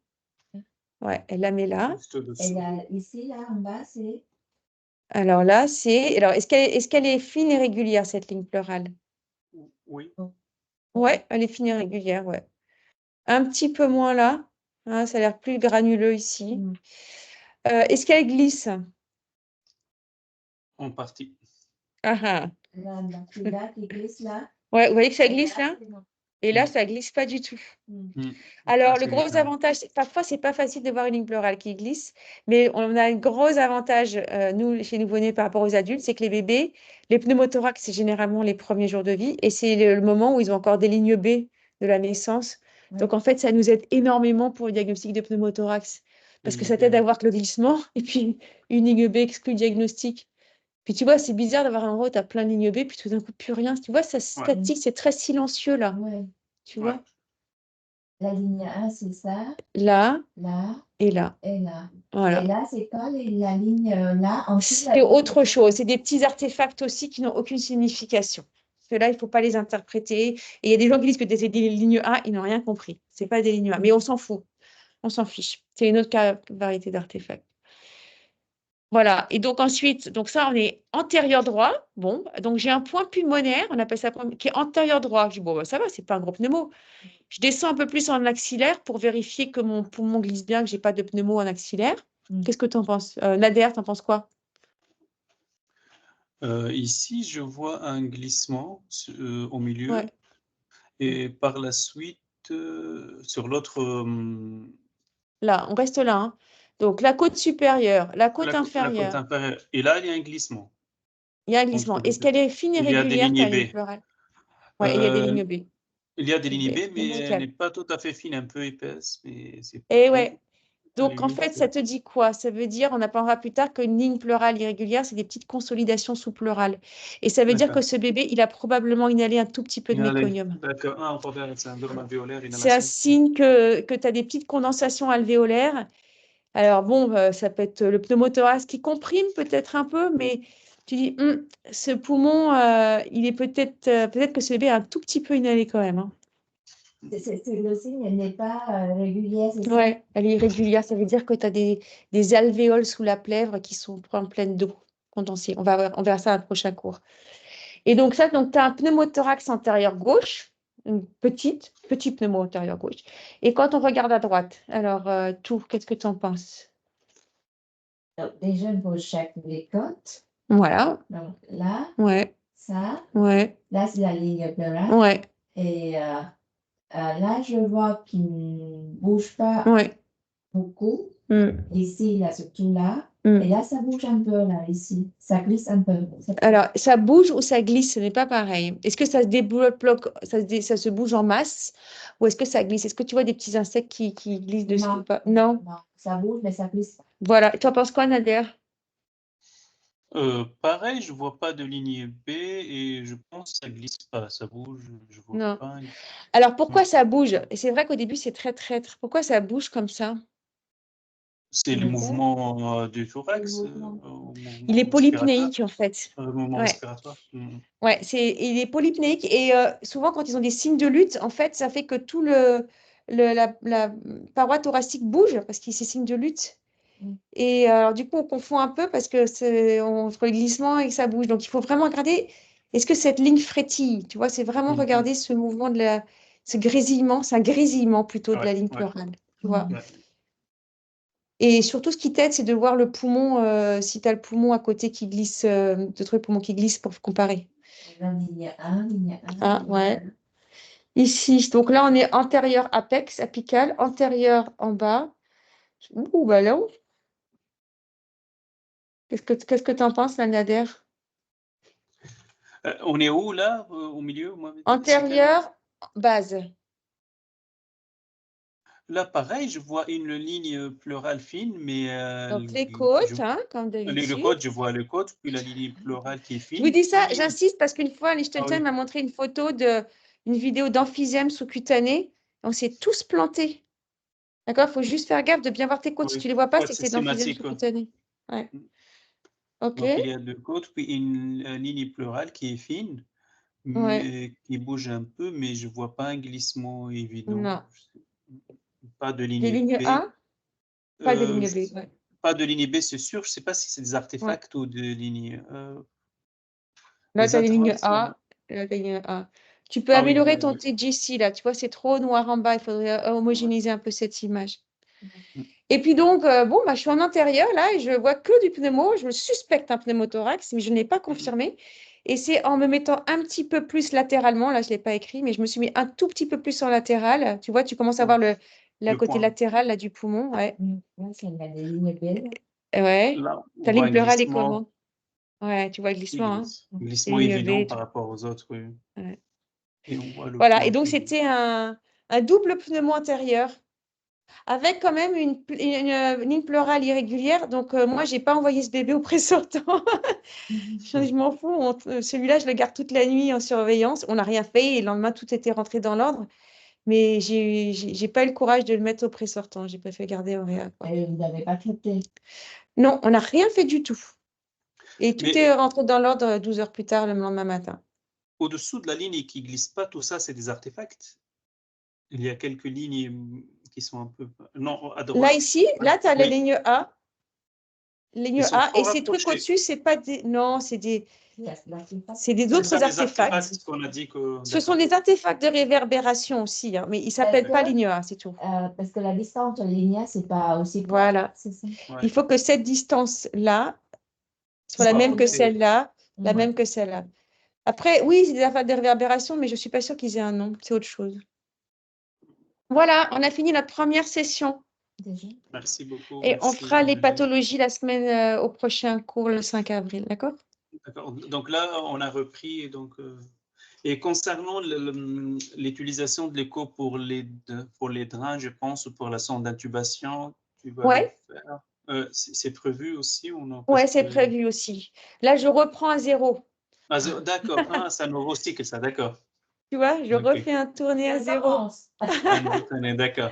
Ouais, elle la met là. Et là, ici, là, en bas, c'est. Alors là, c'est. Alors, est-ce qu'elle est fine et régulière, cette ligne pleurale? Oui. Ouais, elle est fine et régulière, ouais. Un petit peu moins là. Hein, ça a l'air plus granuleux ici. Est-ce qu'elle glisse? En partie. Ah. Là, qui glisse là. Ouais, vous voyez que ça glisse là? Et là, ça glisse pas du tout. Alors, le gros avantage, parfois, c'est pas facile de voir une ligne pleurale qui glisse, mais on a un gros avantage, nous, chez nouveau-nés par rapport aux adultes, c'est que les bébés, les pneumothorax, c'est généralement les premiers jours de vie, et c'est le moment où ils ont encore des lignes B de la naissance. Donc, en fait, ça nous aide énormément pour le diagnostic de pneumothorax, parce que ça t'aide à voir que le glissement, et puis une ligne B exclut le diagnostic. Puis tu vois, c'est bizarre d'avoir un endroit où tu as plein de lignes B, puis tout d'un coup, plus rien. Tu vois, ça statique, c'est très silencieux là. Ouais. Tu Ouais. vois, La ligne 1, c'est ça, là là et là. et là. Voilà. Et là, c'est quoi la ligne là en dessous, la C'est ligne- autre chose. C'est des petits artefacts aussi qui n'ont aucune signification. Parce que là, il ne faut pas les interpréter. Et il y a des gens qui disent que c'est des lignes A, ils n'ont rien compris. Ce n'est pas des lignes A. Mais on s'en fout. On s'en fiche. C'est une autre variété d'artefacts. Voilà. Et donc ensuite, donc ça, on est antérieur droit. Bon, donc j'ai un point pulmonaire, on appelle ça qui est antérieur droit. Je dis, bon, bah, ça va, c'est pas un gros pneumo. Je descends un peu plus en axillaire pour vérifier que mon poumon glisse bien, que je n'ai pas de pneumo en axillaire. Qu'est-ce que tu en penses? Nader, tu en penses quoi? Ici, je vois un glissement au milieu Ouais. et par la suite, sur l'autre, Là, on reste là, hein. Donc, la côte supérieure, la côte la côte inférieure, inférieure. Et là, il y a un glissement il y a un entre glissement. les Est-ce deux. qu'elle est fine et Il y a des régulière, ta lignes ligne B. pleurale? Ouais, et il y a des lignes B. Il y a des lignes Ok, B, mais elle nickel. n'est pas tout à fait fine, un peu épaisse, mais c'est Et bon. ouais. À la Donc, en limite, fait, ça te dit quoi? Ça veut dire, on apprendra plus tard qu'une ligne pleurale irrégulière, c'est des petites consolidations sous-pleurales. Et ça veut dire que d'accord. ce bébé, il a probablement inhalé un tout petit peu de méconium. D'accord. Ah, on peut faire un syndrome alvéolaire, C'est un inhalation. signe que tu as des petites condensations alvéolaires. Alors bon, ça peut être le pneumothorax qui comprime peut-être un peu, mais tu dis, ce poumon, il est peut-être que ce bébé a un tout petit peu inhalé quand même, hein. Le signe n'est pas régulier, c'est ça? Ouais, elle est irrégulière, ça veut dire que tu as des alvéoles sous la plèvre qui sont en pleine d'eau condensée. On verra ça dans le prochain cours. Et donc ça, donc tu as un pneumothorax antérieur gauche, une petit pneumo antérieur gauche. Et quand on regarde à droite, alors tout, qu'est-ce que tu en penses? Donc, déjà, il faut checker les côtes. Voilà, Donc là, ouais, ça, ouais, là, c'est la ligne pleurale. ouais, Et là, je vois qu'il ne bouge pas ouais. beaucoup. Mm. Ici, là, surtout là. Mm. Et là, ça bouge un peu, là, ici. Ça glisse un peu. Alors, ça bouge ou ça glisse, ce n'est pas pareil. Est-ce que ça se débloque, ça se bouge en masse ou est-ce que ça glisse? Est-ce que tu vois des petits insectes qui glissent dessus Non. ou pas? Non. Non, ça bouge, mais ça glisse. Voilà. Tu en penses quoi, Nader? Pareil, je vois pas de ligne B et je pense que ça glisse pas, ça bouge, je vois Non. pas. Alors, pourquoi ça bouge? Et c'est vrai qu'au début, c'est très traître. Pourquoi ça bouge comme ça? C'est le mouvement du thorax, Le mouvement. Il est mouvement respiratoire. polypnéique, en fait. Mouvement Ouais. respiratoire. Ouais, il est polypnéique et souvent quand ils ont des signes de lutte, en fait, ça fait que tout la paroi thoracique bouge parce qu'il y a ces signes de lutte. Et alors du coup, on confond un peu parce que c'est entre le glissement et que ça bouge. Donc il faut vraiment regarder, est-ce que cette ligne frétille? Tu vois, c'est vraiment regarder ce mouvement ce grésillement, c'est un grésillement plutôt de la ligne pleurale. Tu vois. Ouais. Et surtout, ce qui t'aide, c'est de voir le poumon, si tu as le poumon à côté qui glisse, d'autres poumons qui glissent pour comparer. La ligne 1, ligne 1. Ah, ouais. Ici, donc là, on est antérieur apex, apical, antérieur en bas. Ouh, bah là, qu'est-ce que tu en penses, la Nader? On est où là, au milieu? Moi, Antérieur, base. là, pareil, je vois une ligne pleurale fine, mais Donc les côtes, hein, comme le d'habitude. code, je vois le code, puis la ligne pleurale qui est Je vous fine. dis ça, puis- j'insiste parce qu'une fois, Liechtenstein m'a montré une photo une vidéo d'emphysème sous-cutané. On s'est tous plantés. D'accord? Il faut juste faire gaffe de bien voir tes côtes. Si tu ne les vois pas, Ouais, c'est que c'est c'est d'emphysème schématique. sous-cutané. Ouais. OK. Donc, il y a le code, puis une ligne pleurale qui est fine, Ouais. mais qui bouge un peu, mais je vois pas un glissement évident. Non. Pas de Des ligne lignes B. A, pas de ligne B. Ouais. Pas de ligne B, c'est sûr. Je sais pas si c'est des Ouais. artefacts ou de lignes. Là, Les tu as les lignes interventions. A. Là, t'as les lignes A. Tu peux Ah oui, améliorer ton TGC, là. Tu vois, c'est trop noir en bas. Il faudrait homogénéiser un peu cette image. Et puis donc, bon, bah, je suis en antérieur, là, et je vois que du pneumo. Je suspecte un pneumothorax, mais je ne l'ai pas confirmé. Et c'est en me mettant un petit peu plus latéralement, là, je ne l'ai pas écrit, mais je me suis mis un tout petit peu plus en latéral. Tu vois, tu commences à voir le côté point. latéral là, du poumon. Ouais. Là, c'est la ligne belle. Ouais. Là, on Ta voit ligne un pleurale est glissement. comment? Ouais, tu vois le glissement, hein? Glissement Les lignes évident V. par rapport aux autres. Oui. Ouais. Et on voit le Voilà, et point. donc c'était un double pneumo antérieur. avec quand même une ligne pleurale irrégulière. Donc, moi, je n'ai pas envoyé ce bébé au pré-sortant. Je m'en fous. Celui-là, je le garde toute la nuit en surveillance. On n'a rien fait et le lendemain, tout était rentré dans l'ordre. Mais j'ai pas eu le courage de le mettre au pré-sortant. J'ai préféré garder Auréa, quoi. Et vous n'avez pas traité. Non, on n'a rien fait du tout. Et tout Mais- est rentré dans l'ordre 12 heures plus tard, le lendemain matin. Au-dessous de la ligne qui ne glisse pas, tout ça, c'est des artefacts. Il y a quelques lignes qui sont un peu... Non, à droite. Là, ici, là, tu as la Oui. ligne A. Ligne Ils sont A. trop Et ces trucs rapprochés. au-dessus, c'est pas des... Non, c'est des C'est d'autres ça, des artefacts. qu'on a dit que... Ce sont des artefacts de réverbération aussi, hein, mais ils ne s'appellent pas D'accord. ligne A, c'est tout. Parce que la distance entre les lignes, c'est pas aussi proche, Voilà. c'est ça. Ouais. Il faut que cette distance-là soit Soit la même que ok. celle-là, la Ouais. même que celle-là. Après, oui, c'est des artefacts de réverbération, mais je ne suis pas sûre qu'ils aient un nom. C'est autre chose. Voilà, on a fini notre première session. Déjà. Merci beaucoup. Et on merci, fera les Amélie. pathologies la semaine au prochain cours, le 5 avril. D'accord? D'accord. Donc là, on a repris. Donc, et concernant l'utilisation de l'écho pour les drains, je pense, ou pour la sonde d'intubation, tu vas Ouais. le faire. C'est prévu aussi ou non? Ouais, Parce c'est que- prévu aussi. Là, je reprends à zéro. Ah, d'accord. Ah, c'est un nouveau cycle, ça, d'accord. Tu vois, je Ok. refais un tourné à zéro. Un nouveau année, d'accord.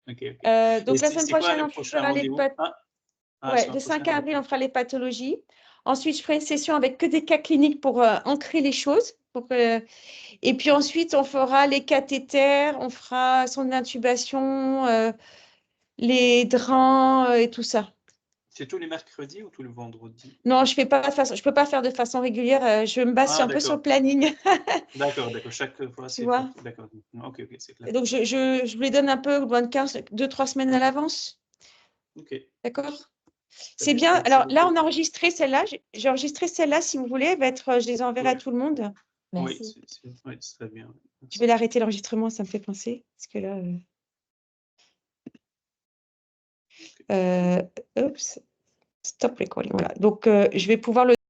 Ok, ok. Donc, Et la semaine c'est quoi prochaine, le on prochain fera les rendez-vous? Ouais, sur le un 5 prochain. avril, on fera les pathologies. Ensuite, je ferai une session avec que des cas cliniques pour ancrer les choses. Et puis ensuite, on fera les cathéters, on fera son intubation, les drains et tout ça. C'est tous les mercredis ou tous les vendredis? Non, je peux pas faire de façon régulière. Je me base un peu sur le D'accord. planning. D'accord. Chaque fois, Tu c'est vois. d'accord. Ok, c'est clair. Et donc, je vous les donne un peu, 2-3 semaines à l'avance. Ok. D'accord? Très C'est bien. Merci Alors là, beaucoup. on a enregistré celle-là. J'ai enregistré celle-là, si vous voulez. Elle va être, je les enverrai à Ouais. tout le monde. Oui, Merci. c'est très bien. Je vais l'arrêter l'enregistrement, ça me fait penser. Parce que là. Oups. Stop recording. Voilà. Donc, je vais pouvoir le